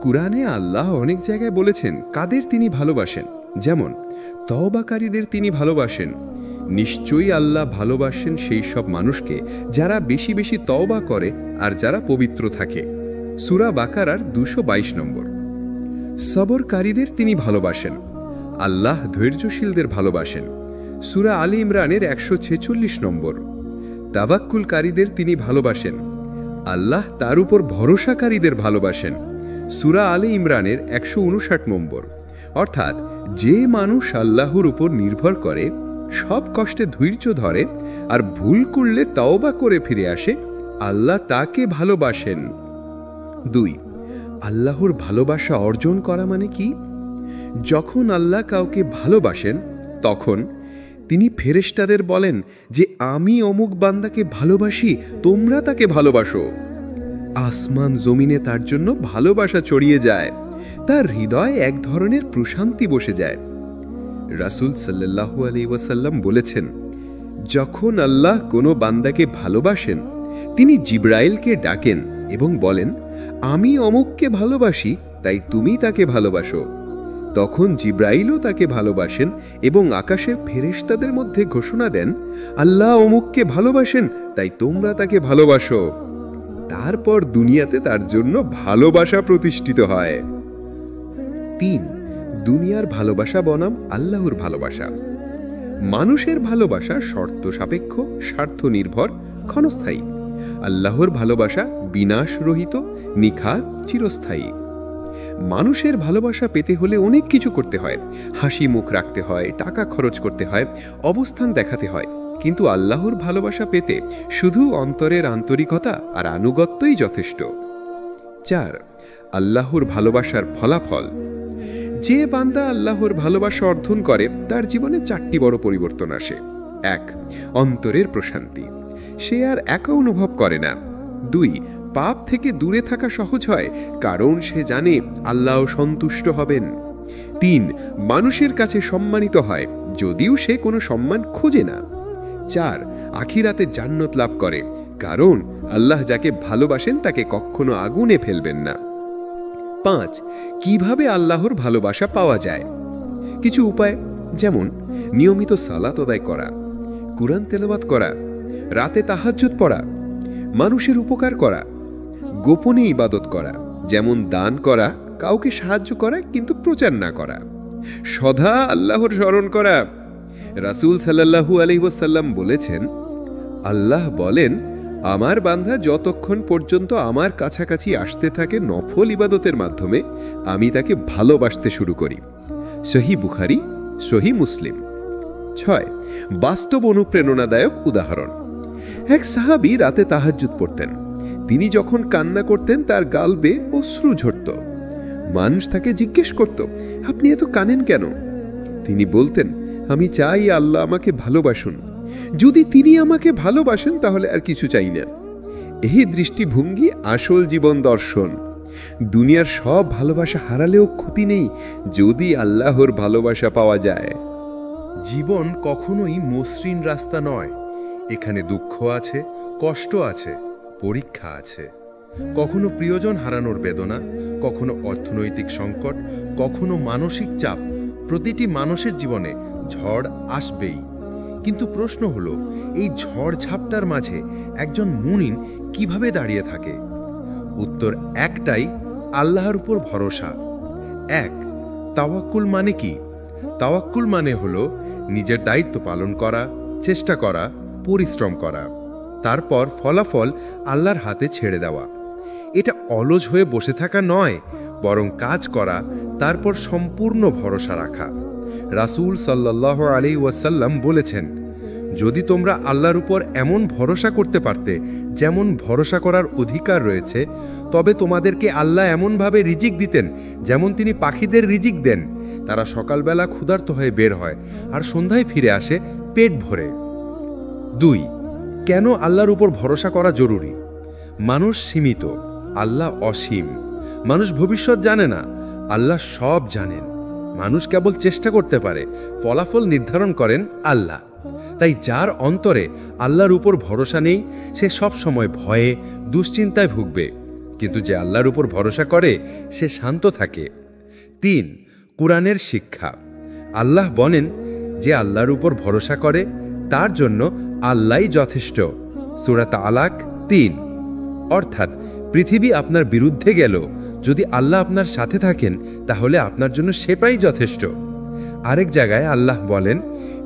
কুরআনে আল্লাহ অনেক জায়গায় বলেছেন কাদের তিনি ভালোবাসেন। যেমন তওবাকারীদের তিনি ভালোবাসেন। নিশ্চয়ই আল্লাহ ভালোবাসেন সেই সব মানুষকে যারা বেশি বেশি তওবা করে আর যারা পবিত্র থাকে। সূরা বাকারার 222 নম্বর। সবরকারীদের তিনি ভালোবাসেন। আল্লাহ ধৈর্যশীলদের ভালোবাসেন। সূরা আলী ইমরানের 146 নম্বর। তাওয়াক্কুলকারীদের তিনি ভালোবাসেন। আল্লাহ তার উপর ভরসাকারীদের ভালোবাসেন। সূরা আলী ইমরানের 159 নম্বর। অর্থাৎ যে মানুষ আল্লাহর উপর নির্ভর করে, সব কষ্টে ধৈর্য ধরে আর ভুল করলে তওবা করে ফিরে আসে, আল্লাহ তাকে ভালোবাসেন। 2. আল্লাহর ভালোবাসা অর্জন করা মানে কি? যখন আল্লাহ কাউকে ভালোবাসেন তখন তিনি ফেরেশতাদের বলেন যে আমি অমুক বান্দাকে ভালোবাসি, তোমরা তাকে ভালোবাসো। আসমান জমিনে তার জন্য ভালোবাসা ছড়িয়ে যায়। তার হৃদয়ে এক ধরনের প্রশান্তি বসে যায়। রাসূল সাল্লাল্লাহু আলাইহি ওয়াসাল্লাম বলেছেন, যখন আল্লাহ কোনো বান্দাকে ভালোবাসেন তিনি জিবরাইলকে ডাকেন এবং বলেন, আমি অমুককে ভালোবাসি তাই তুমি তাকে ভালোবাসো। তখন জিবরাইলও তাকে ভালোবাসেন এবং আকাশের ফেরেশতাদের মধ্যে ঘোষণা দেন, আল্লাহ অমুককে ভালোবাসেন তাই তোমরা তাকে ভালোবাসো। তারপর দুনিয়াতে তার জন্য ভালোবাসা প্রতিষ্ঠিত হয়। 3. দুনিয়ার ভালোবাসা বনাম আল্লাহর ভালোবাসা। মানুষের ভালোবাসা শর্ত সাপেক্ষ, স্বার্থ নির্ভর, ক্ষণস্থায়ী। আল্লাহর ভালোবাসা বিনাশরহিত, নিখাত, চিরস্থায়ী। মানুষের ভালোবাসা পেতে হলে অনেক কিছু করতে হয়, হাসি মুখ রাখতে হয়, টাকা খরচ করতে হয়, অবস্থান দেখাতে হয়। কিন্তু আল্লাহর ভালোবাসা পেতে শুধু অন্তরের আন্তরিকতা আর আনুগত্যই যথেষ্ট। 4. আল্লাহর ভালোবাসার ফলাফল। যে বান্দা আল্লাহর ভালোবাসা অর্জন করে তার জীবনে 4টি বড় পরিবর্তন আসে। 1. অন্তরের প্রশান্তি, সে আর একা অনুভব করে না। 2. পাপ থেকে দূরে থাকা সহজ হয়, কারণ সে জানে আল্লাহ সন্তুষ্ট হবেন। 3. মানুষের কাছে সম্মানিত হয়, যদিও সে কোনো সম্মান খোঁজে না। 4. আখিরাতে জান্নাত লাভ করে, কারণ আল্লাহ যাকে ভালোবাসেন তাকে কখনো আগুনে ফেলবেন না। 5. কিভাবে আল্লাহর ভালোবাসা পাওয়া যায়? কিছু উপায়, যেমন নিয়মিত সালাত আদায় করা, কুরআন তেলাওয়াত করা, রাতে তাহাজ্জুদ পড়া, মানুষের উপকার করা, গোপনে ইবাদত করা, যেমন দান করা, কাউকে সাহায্য করা কিন্তু প্রচার না করা, সদা আল্লাহর স্মরণ করা। রাসূল সাল্লাল্লাহু আলাইহি ওয়াসাল্লাম বলেছেন, আল্লাহ বলেন, আমার বান্দা যতক্ষণ পর্যন্ত আমার কাছাকাছি আসতে থাকে নফল ইবাদতের মাধ্যমে, আমি তাকে ভালোবাসতে শুরু করি। সহিহ বুখারী, সহিহ মুসলিম। 6. বাস্তব অনুপ্রেরণাদায়ক উদাহরণ। এক সাহাবী রাতে তাহাজ্জুদ পড়তেন। তিনি যখন কান্না করতেন তার গাল বেয়ে অশ্রু ঝরত। মানুষ তাকে জিজ্ঞেস করত, আপনি এত কানেন কেন? তিনি বলতেন, আমি চাই আল্লাহ আমাকে ভালোবাসুন। যদি তিনি আমাকে ভালোবাসেন তাহলে আর কিছু চাই না। এই দৃষ্টিভঙ্গি আসল জীবন দর্শন। দুনিয়ার সব ভালোবাসা হারালেও ক্ষতি নেই যদি আল্লাহর ভালোবাসা পাওয়া যায়। জীবন কখনোই মসৃণ রাস্তা নয়। এখানে দুঃখ আছে, কষ্ট আছে, পরীক্ষা আছে। কখনো প্রিয়জন হারানোর বেদনা, কখনো অর্থনৈতিক সংকট, কখনো মানসিক চাপ। প্রতিটি মানুষের জীবনে ঝড় আসবেই। কিন্তু প্রশ্ন হলো, এই ঝড় ঝাপটার মাঝে একজন মুমিন কিভাবে দাঁড়িয়ে থাকে? উত্তর একটাই, আল্লাহর উপর ভরসা। 1. তাওয়াক্কুল মানে কি? তাওয়াক্কুল মানে হলো নিজের দায়িত্ব পালন করা, চেষ্টা করা, পরিশ্রম করা, তারপর ফলাফল আল্লাহর হাতে ছেড়ে দেওয়া। এটা অলস হয়ে বসে থাকা নয়, বরং কাজ করা, তারপর সম্পূর্ণ ভরসা রাখা। রাসূল সাল্লাল্লাহু আলাইহি ওয়াসাল্লাম বলেছেন, যদি তোমরা আল্লাহর উপর এমন ভরসা করতে পারতে যেমন ভরসা করার অধিকার রয়েছে, তবে তোমাদেরকে আল্লাহ এমনভাবে রিজিক দিতেন যেমন তিনি পাখিদের রিজিক দেন। তারা সকালবেলা ক্ষুধার্ত হয়ে বের হয় আর সন্ধ্যায় ফিরে আসে পেট ভরে। 2. কেন আল্লাহর উপর ভরসা করা জরুরি? মানুষ সীমিত, আল্লাহ অসীম। মানুষ ভবিষ্যৎ জানে না, আল্লাহ সব জানেন। মানুষ কেবল চেষ্টা করতে পারে, ফলাফল নির্ধারণ করেন আল্লাহ। তাই যার অন্তরে আল্লাহর উপর ভরসা নেই, সে সব সময় ভয়ে, দুশ্চিন্তায় ভুগবে। কিন্তু যে আল্লাহর উপর ভরসা করে সে শান্ত থাকে। 3. কুরআনের শিক্ষা। আল্লাহ বলেন, যে আল্লাহর উপর ভরসা করে তার জন্য আল্লাহই যথেষ্ট। সূরা তালাক 3। অর্থাৎ পৃথিবী আপনার বিরুদ্ধে গেল, যদি আল্লাহ আপনার সাথে থাকেন তাহলে আপনার জন্য সেটাই যথেষ্ট। আরেক জায়গায় আল্লাহ বলেন,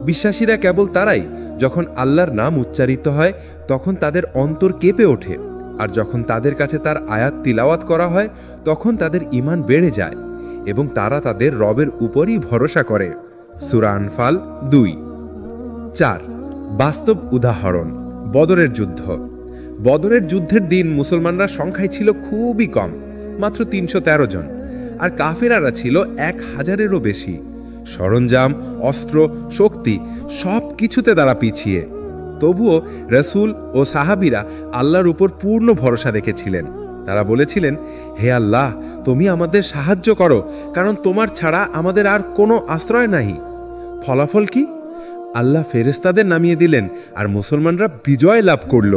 বিশ্বাসীরা কেবল তারাই যখন আল্লাহর নাম উচ্চারিত হয় তখন তাদের অন্তর কেঁপে ওঠে, আর যখন তাদের কাছে তার আয়াত তিলাওয়াত করা হয় তখন তাদের ঈমান বেড়ে যায় এবং তারা তাদের রবের উপরই ভরসা করে। সূরা আনফাল 2। 4. বাস্তব উদাহরণ। বদরের যুদ্ধ। বদরের যুদ্ধের দিন মুসলমানরা সংখ্যায় ছিল খুবই কম, মাত্র 313 জন, আর কাফেরারা ছিল 1000-এরও বেশি। সরঞ্জাম, অস্ত্র, শক্তি সব কিছুতে তারা পিছিয়ে। তবুও রাসূল ও সাহাবীরা আল্লাহর উপর পূর্ণ ভরসা রেখেছিলেন। তারা বলেছিলেন, হে আল্লাহ, তুমি আমাদের সাহায্য করো, কারণ তোমার ছাড়া আমাদের আর কোনো আশ্রয় নাই। ফলাফল কি? আল্লাহ ফেরেশতাদের নামিয়ে দিলেন আর মুসলমানরা বিজয় লাভ করল।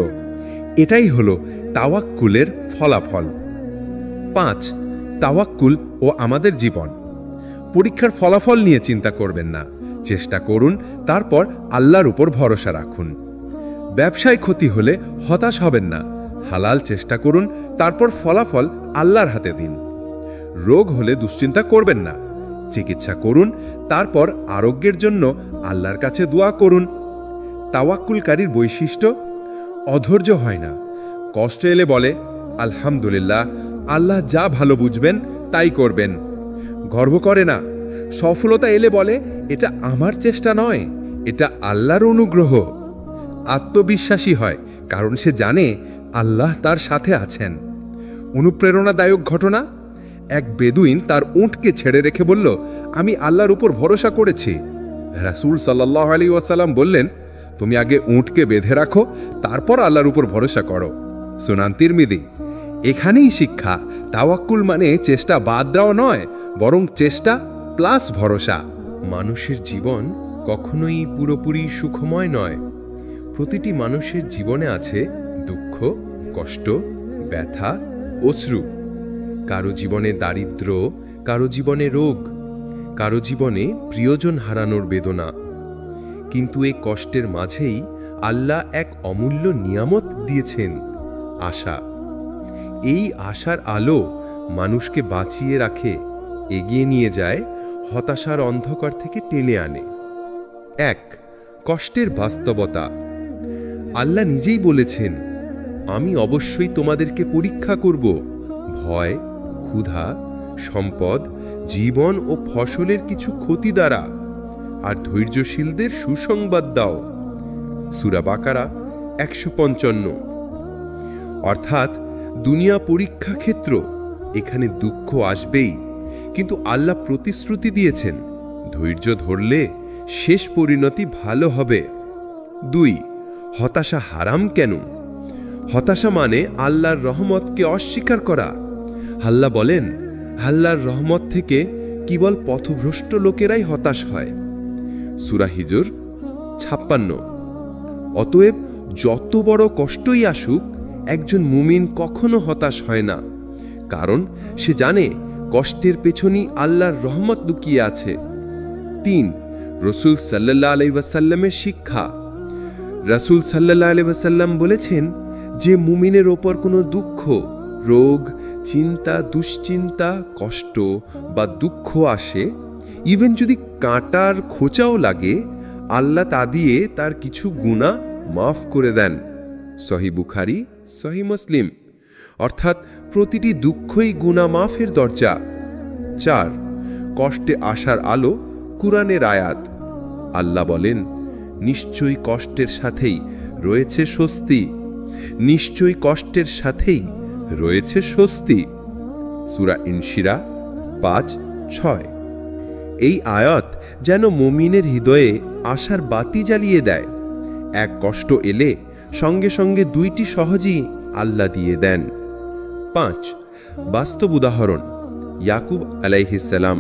এটাই হলো তাওয়াক্কুলের ফলাফল। 5. তাওয়াক্কুল ও আমাদের জীবন। পরীক্ষার ফলাফল নিয়ে চিন্তা করবেন না, চেষ্টা করুন, তারপর আল্লাহর উপর ভরসা রাখুন। ব্যবসায় ক্ষতি হলে হতাশ হবেন না, হালাল চেষ্টা করুন, তারপর ফলাফল আল্লাহর হাতে দিন। রোগ হলে দুশ্চিন্তা করবেন না, চিকিৎসা করুন, তারপর আরোগ্যের জন্য আল্লাহর কাছে দোয়া করুন। তাওয়াক্কুলকারীর বৈশিষ্ট্য: অধৈর্য হয় না, কষ্ট এলে বলে আলহামদুলিল্লাহ, আল্লাহ যা ভালো বুঝবেন তাই করবেন। গর্ব করে না, সফলতা এলে বলে এটা আমার চেষ্টা নয়, এটা আল্লাহর অনুগ্রহ। আত্মবিশ্বাসী হয়, কারণ সে জানে আল্লাহ তার সাথে আছেন। অনুপ্রেরণাদায়ক ঘটনা: এক বেদুইন তার উটকে ছেড়ে রেখে বলল, আমি আল্লাহর উপর ভরসা করেছি। রাসূল সাল্লাল্লাহু আলাইহি ওয়াসাল্লাম বললেন, তুমি আগে উটকে বেঁধে রাখো, তারপর আল্লাহর উপর ভরসা করো। সুনান তিরমিজি। এখানেই শিক্ষা, তাওয়াক্কুল মানে চেষ্টা বাদ দেওয়া নয়, বরং চেষ্টা প্লাস ভরসা। মানুষের জীবন কখনোই পুরোপুরি সুখময় নয়। প্রতিটি মানুষের জীবনে আছে দুঃখ, কষ্ট, ব্যথা, অশ্রু। কারো জীবনে দারিদ্র্য, কারো জীবনে রোগ, কারো জীবনে প্রিয়জন হারানোর বেদনা। কিন্তু এই কষ্টের মাঝেই আল্লাহ এক অমূল্য নিয়ামত দিয়েছেন, আশা। এই আশার আলো মানুষকে বাঁচিয়ে রাখে, এগিয়ে নিয়ে যায়, হতাশার অন্ধকার থেকে টেনে আনে। 1. কষ্টের বাস্তবতা। আল্লাহ নিজেই বলেছেন, আমি অবশ্যই তোমাদেরকে পরীক্ষা করব, ভয়, ক্ষুধা, সম্পদ, জীবন ও ফসলের কিছু ক্ষতি দ্বারা, আর ধৈর্যশীলদের সুসংবাদ দাও। সূরা বাকারা 155। অর্থাৎ দুনিয়া পরীক্ষা ক্ষেত্র, এখানে দুঃখ আসবেই, কিন্তু আল্লাহ প্রতিশ্রুতি দিয়েছেন ধৈর্য ধরলে শেষ পরিণতি ভালো হবে। 2. হতাশা হারাম কেন? হতাশা মানে আল্লাহর রহমতকে অস্বীকার করা। আল্লাহ বলেন, আল্লাহর রহমত থেকে কেবল পথভ্রষ্ট লোকেরাই হতাশ হয়। সূরা হিজর 56। অতএব যত বড় কষ্টই আসুক, একজন মুমিন কখনো হতাশ হয় না, কারণ সে জানে কষ্টের পেছনেই আল্লাহর রহমত লুকিয়ে আছে। 3. রাসূল সাল্লাল্লাহু আলাইহি ওয়াসাল্লামের শিক্ষা। রাসূল সাল্লাল্লাহু আলাইহি ওয়াসাল্লাম বলেছেন, যে মুমিনের ওপর কোনো দুঃখ, রোগ, চিন্তা, দুশ্চিন্তা, কষ্ট বা দুঃখ আসে, ইভেন যদি কাঁটার খোঁচাও লাগে, আল্লাহ তা দিয়ে তার কিছু গুনাহ মাফ করে দেন। সহিহ বুখারী, সহিহ মুসলিম। অর্থাৎ প্রতিটি দুঃখই গুনাহ মাফের দরজা। 4. কষ্টে আসার আলো কুরআনের আয়াত। আল্লাহ বলেন, নিশ্চয়ই কষ্টের সাথেই রয়েছে স্বস্তি, নিশ্চয়ই কষ্টের সাথেই রয়েছে স্বস্তি। সূরা ইনশিরা 5-6। এই আয়াত যেন মুমিনের হৃদয়ে আশার বাতি জ্বালিয়ে দেয়। এক কষ্ট এলে সঙ্গে সঙ্গে দুইটি সহজেই আল্লাহ দিয়ে দেন। 5. বাস্তব উদাহরণ। ইয়াকুব আলাইহিস সালাম।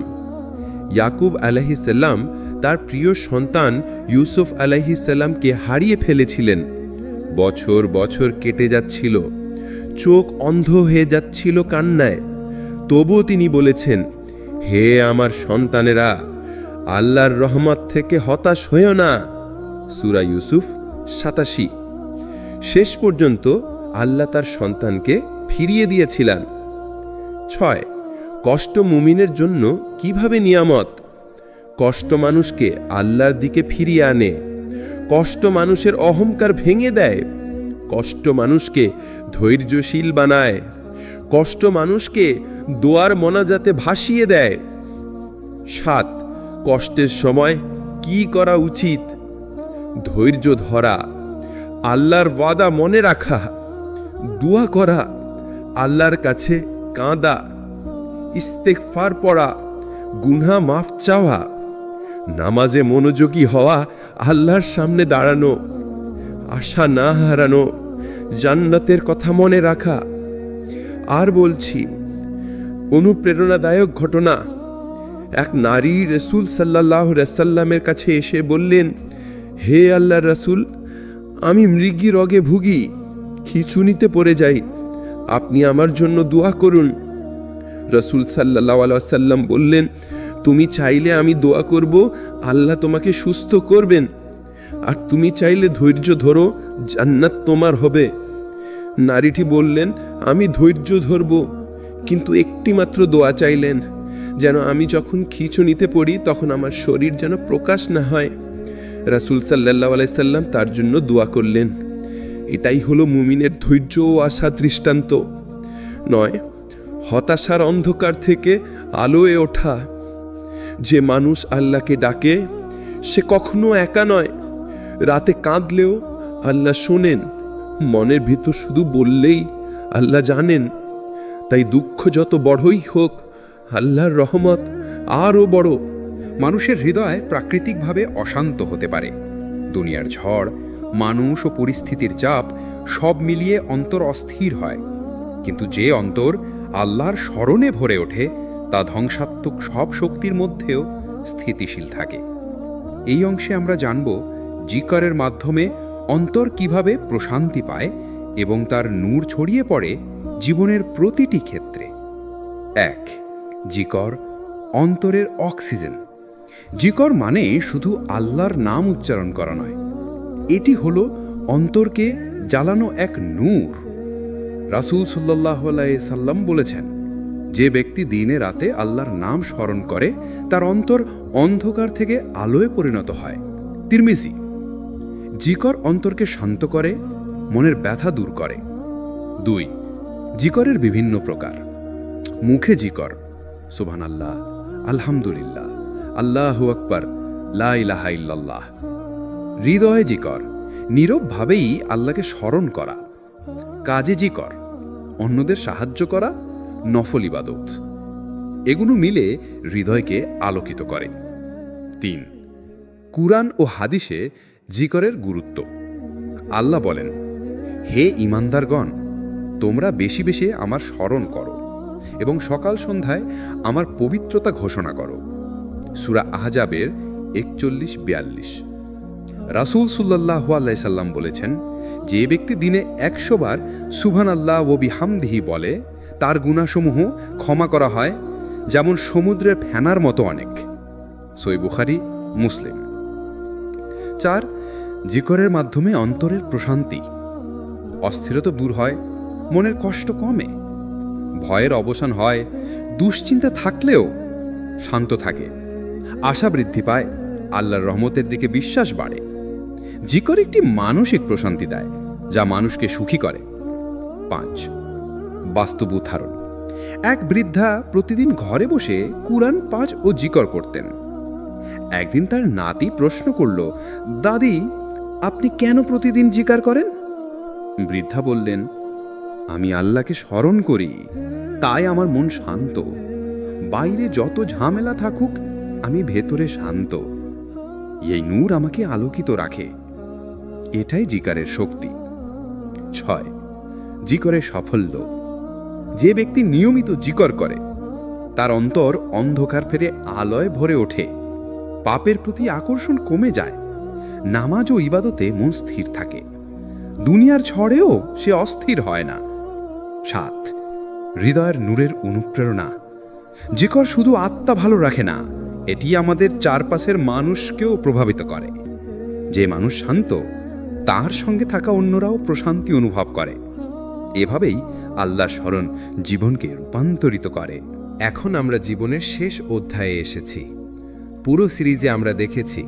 ইয়াকুব আলাইহিস সালাম তার প্রিয় সন্তান ইউসুফ আলাইহিস সালামকে হারিয়ে ফেলেছিলেন। বছর বছর কেটে যাচ্ছিল, চোখ অন্ধ হয়ে যাচ্ছিল কান্নায়। তবুও তিনি বলেছেন, হে আমার সন্তানেরা, আল্লাহর রহমত থেকে হতাশ হইও না। সূরা ইউসুফ 87। শেষ পর্যন্ত আল্লাহ তার সন্তানকে ফিরিয়ে দিয়েছিলেন। 6. কষ্ট মুমিনের জন্য কিভাবে নিয়ামত? কষ্ট মানুষকে আল্লাহর দিকে ফিরিয়ে আনে, কষ্ট মানুষের অহংকার ভেঙে দেয়, কষ্ট মানুষকে ধৈর্যশীল বানায়, কষ্ট মানুষকে দোয়ার মোনাজাতে ভাসিয়ে দেয়। 7. কষ্টের সময় কি করা উচিত? ধৈর্য ধরা, আল্লাহর ওয়াদা মনে রাখা, দোয়া করা, আল্লাহর কাছে কাঁদা, ইস্তেগফার পড়া, গুনাহ মাফ চাওয়া, নামাজে মনোযোগী হওয়া, আল্লাহর সামনে দাঁড়ানো, আশা না হারানো, জান্নাতের কথা মনে রাখা। আর বলছি, অনুপ্রেরণাদায়ক ঘটনা। এক নারী রাসূল সাল্লাল্লাহু আলাইহি ওয়াসাল্লামের কাছে এসে বললেন, হে আল্লাহর রাসূল, আমি মৃগী রোগে ভুগি, খিঁচুনিতে পড়ে যাই, আপনি আমার জন্য দোয়া করুন। রাসূল সাল্লাল্লাহু আলাইহি ওয়াসাল্লাম বললেন, তুমি চাইলে আমি দোয়া করব, আল্লাহ তোমাকে সুস্থ করবেন, আর তুমি চাইলে ধৈর্য ধরো, জান্নাত তোমার হবে। নারীটি বললেন, আমি ধৈর্য ধরব, কিন্তু একটি মাত্র দোয়া চাইলেন, যেন আমি যখন খিঁচুনিতে পড়ি তখন আমার শরীর যেন প্রকাশ না হয়। রাসূল সাল্লাল্লাহু আলাইহি সাল্লাম তার জন্য দোয়া করলেন। এটাই হলো মুমিনের ধৈর্য ও আশা দৃষ্টান্ত। 9, হতাশার অন্ধকার থেকে আলোয় ওঠা। যে মানুষ আল্লাহকে ডাকে সে কখনো একা নয়। রাতে কাঁদলেও আল্লাহ শোনেন, মনের ভিতর শুধু বললেই আল্লাহ জানেন। তাই দুঃখ যত বড়ই হোক, আল্লাহর রহমত আরও বড়। মানুষের হৃদয় প্রাকৃতিকভাবে অশান্ত হতে পারে। দুনিয়ার ঝড়, মানুষ ও পরিস্থিতির চাপ সব মিলিয়ে অন্তর অস্থির হয়। কিন্তু যে অন্তর আল্লাহর স্মরণে ভরে ওঠে তা ধ্বংসাত্মক সব শক্তির মধ্যেও স্থিতিশীল থাকে। এই অংশে আমরা জানব জিকরের মাধ্যমে অন্তর কিভাবে প্রশান্তি পায় এবং তার নূর ছড়িয়ে পড়ে জীবনের প্রতিটি ক্ষেত্রে। 1, জিকর অন্তরের অক্সিজেন। জিকর মানে শুধু আল্লাহর নাম উচ্চারণ করা নয়, এটি হলো অন্তরকে জ্বালানো এক নূর। রাসূল সাল্লাল্লাহু আলাইহি সাল্লাম বলেছেন, যে ব্যক্তি দিনে রাতে আল্লাহর নাম স্মরণ করে তার অন্তর অন্ধকার থেকে আলোয় পরিণত হয়। তিরমিজি। জিকর অন্তরকে শান্ত করে, মনের ব্যথা দূর করে। 2, জিকরের বিভিন্ন প্রকার। মুখে জিকর, সুবহানাল্লাহ, আলহামদুলিল্লাহ, আল্লাহু আকবার, লা ইলাহা ইল্লাল্লাহ। হৃদয়ে জিকর, নীরবভাবেই আল্লাহকে স্মরণ করা। কাজে জিকর, অন্যদের সাহায্য করা, নফল ইবাদত। এগুলো মিলে হৃদয়কে আলোকিত করে। 3, কুরআন ও হাদিসে জিকরের গুরুত্ব। আল্লাহ বলেন, হে ঈমানদারগণ, তোমরা বেশি বেশি আমার স্মরণ করো এবং সকাল সন্ধ্যায় আমার পবিত্রতা ঘোষণা করো। সূরা আহজাবের 41-42। রাসূল সাল্লাল্লাহু আলাইহি সাল্লাম বলেছেন, যে ব্যক্তি দিনে 100 বার সুবহানাল্লাহ ওয়া বিহামদিহি বলে তার গুনাহসমূহ ক্ষমা করা হয় যেমন সমুদ্রের ফেনার মতো অনেক। সহিহ বুখারী, মুসলিম। 4, জিকরের মাধ্যমে অন্তরের প্রশান্তি। অস্থিরতা দূর হয়, মনের কষ্ট কমে, ভয়ের অবসান হয়, দুশ্চিন্তা থাকলেও শান্ত থাকে, আশা বৃদ্ধি পায়, আল্লাহর রহমতের দিকে বিশ্বাস বাড়ে। জিকর একটি মানসিক প্রশান্তি দেয় যা মানুষকে সুখী করে। 5, বাস্তব উদাহরণ। এক বৃদ্ধা প্রতিদিন ঘরে বসে কুরআন 5 ও জিকর করতেন। একদিন তার নাতি প্রশ্ন করল, দাদি, আপনি কেন প্রতিদিন জিকার করেন? বৃদ্ধা বললেন, আমি আল্লাহকে স্মরণ করি, তাই আমার মন শান্ত। বাইরে যত ঝামেলা থাকুক, আমি ভেতরে শান্ত। এই নূর আমাকে আলোকিত রাখে। এটাই জিকারের শক্তি। 6, জিকরের সাফল্য। যে ব্যক্তি নিয়মিত জিকর করে তার অন্তর অন্ধকার ফেরে আলোয় ভরে ওঠে, পাপের প্রতি আকর্ষণ কমে যায়, নামাজ ও ইবাদতে মন স্থির থাকে, দুনিয়ার ঝড়েও সে অস্থির হয় না। 7, হৃদয়ের নূরের অনুপ্রেরণা। জিকর শুধু আত্মা ভালো রাখে না, এটি আমাদের চারপাশের মানুষকেও প্রভাবিত করে। যে মানুষ শান্ত, তার সঙ্গে থাকা অন্যরাও প্রশান্তি অনুভব করে। এভাবেই আল্লাহর স্মরণ জীবনকে রূপান্তরিত করে। এখন আমরা জীবনের শেষ অধ্যায়ে এসেছি। পুরো সিরিজে আমরা দেখেছি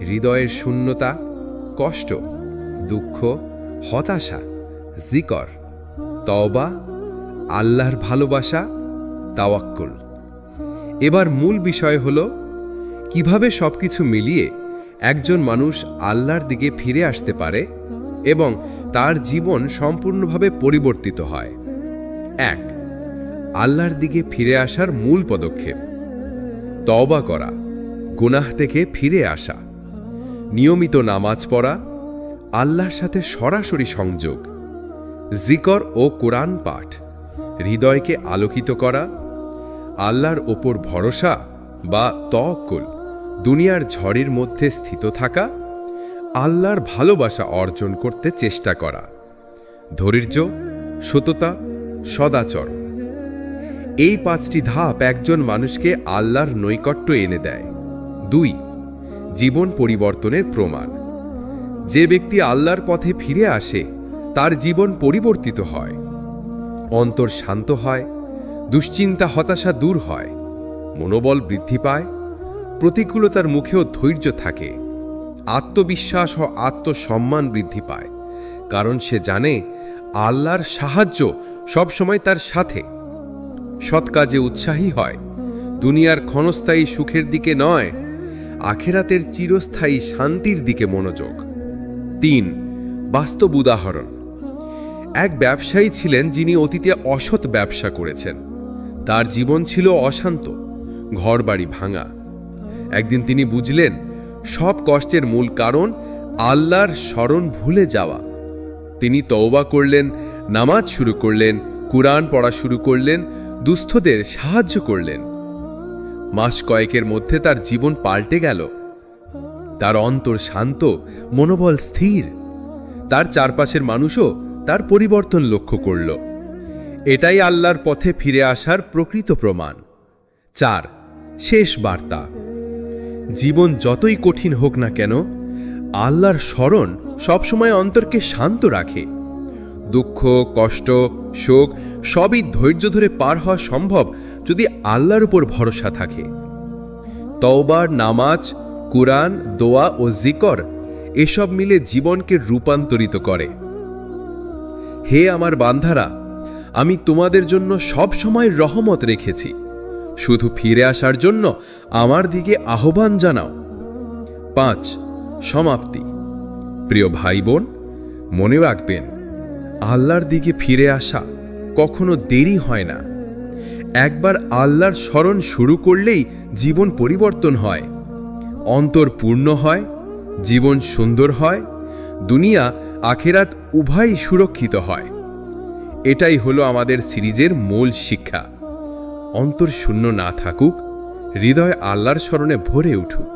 হৃদয়ের শূন্যতা, কষ্ট, দুঃখ, হতাশা, জিকর, তওবা, আল্লাহর ভালোবাসা, তাওয়াক্কুল। এবার মূল বিষয় হলো কিভাবে সবকিছু মিলিয়ে একজন মানুষ আল্লাহর দিকে ফিরে আসতে পারে এবং তার জীবন সম্পূর্ণভাবে পরিবর্তিত হয়। 1, আল্লাহর দিকে ফিরে আসার মূল পদক্ষেপ। তওবা করা, গুনাহ থেকে ফিরে আসা, নিয়মিত নামাজ পড়া, আল্লাহর সাথে সরাসরি সংযোগ, জিকর ও কোরআন পাঠ, হৃদয়কে আলোকিত করা, আল্লাহর ওপর ভরসা বা তাওয়াক্কুল, দুনিয়ার ঝড়ের মধ্যে স্থিত থাকা, আল্লাহর ভালোবাসা অর্জন করতে চেষ্টা করা, ধৈর্য, সততা, সদাচরণ। এই 5টি ধাপ একজন মানুষকে আল্লাহর নৈকট্য এনে দেয়। 2, জীবন পরিবর্তনের প্রমাণ। যে ব্যক্তি আল্লাহর পথে ফিরে আসে তার জীবন পরিবর্তিত হয়, অন্তর শান্ত হয়, দুশ্চিন্তা হতাশা দূর হয়, মনোবল বৃদ্ধি পায়, প্রতিকূলতার মুখেও ধৈর্য থাকে, আত্মবিশ্বাস ও আত্মসম্মান বৃদ্ধি পায়, কারণ সে জানে আল্লাহর সাহায্য সবসময় তার সাথে। সৎ কাজে উৎসাহী হয়, দুনিয়ার ক্ষণস্থায়ী সুখের দিকে নয়, আখেরাতের চিরস্থায়ী শান্তির দিকে মনোযোগ। 3. বাস্তব উদাহরণ। এক ব্যবসায়ী ছিলেন যিনি অতীতে অসৎ ব্যবসা করেছেন। তার জীবন ছিল অশান্ত, ঘরবাড়ি ভাঙা। একদিন তিনি বুঝলেন সব কষ্টের মূল কারণ আল্লাহর স্মরণ ভুলে যাওয়া। তিনি তওবা করলেন, নামাজ শুরু করলেন, কুরআন পড়া শুরু করলেন, দুস্থদের সাহায্য করলেন। মাস কয়েকের মধ্যে তার জীবন পাল্টে গেল। তার অন্তর শান্ত, মনোবল স্থির। তার চারপাশের মানুষও তার পরিবর্তন লক্ষ্য করল। এটাই আল্লাহর পথে ফিরে আসার প্রকৃত প্রমাণ। 4. শেষ বার্তা। জীবন যতই কঠিন হোক না কেন, আল্লাহর স্মরণ সবসময় অন্তরকে শান্ত রাখে। দুঃখ, কষ্ট, শোক সবই ধৈর্য ধরে পার হওয়া সম্ভব যদি আল্লাহর উপর ভরসা থাকে। তওবার, নামাজ, কুরআন, দোয়া ও জিকর এসব মিলে জীবনকে রূপান্তরিত করে। হে আমার বান্দারা, আমি তোমাদের জন্য সব সময় রহমত রেখেছি, শুধু ফিরে আসার জন্য আমার দিকে আহ্বান জানাও। 5. সমাপ্তি। প্রিয় ভাই বোন, মনে রাখবেন, আল্লাহর দিকে ফিরে আসা কখনো দেরি হয় না। একবার আল্লাহর স্মরণ শুরু করলেই জীবন পরিবর্তন হয়, অন্তর পূর্ণ হয়, জীবন সুন্দর হয়, দুনিয়া আখেরাত উভয়ই সুরক্ষিত হয়। এটাই হলো আমাদের সিরিজের মূল শিক্ষা। অন্তর শূন্য না থাকুক, হৃদয় আল্লাহর স্মরণে ভরে উঠুক।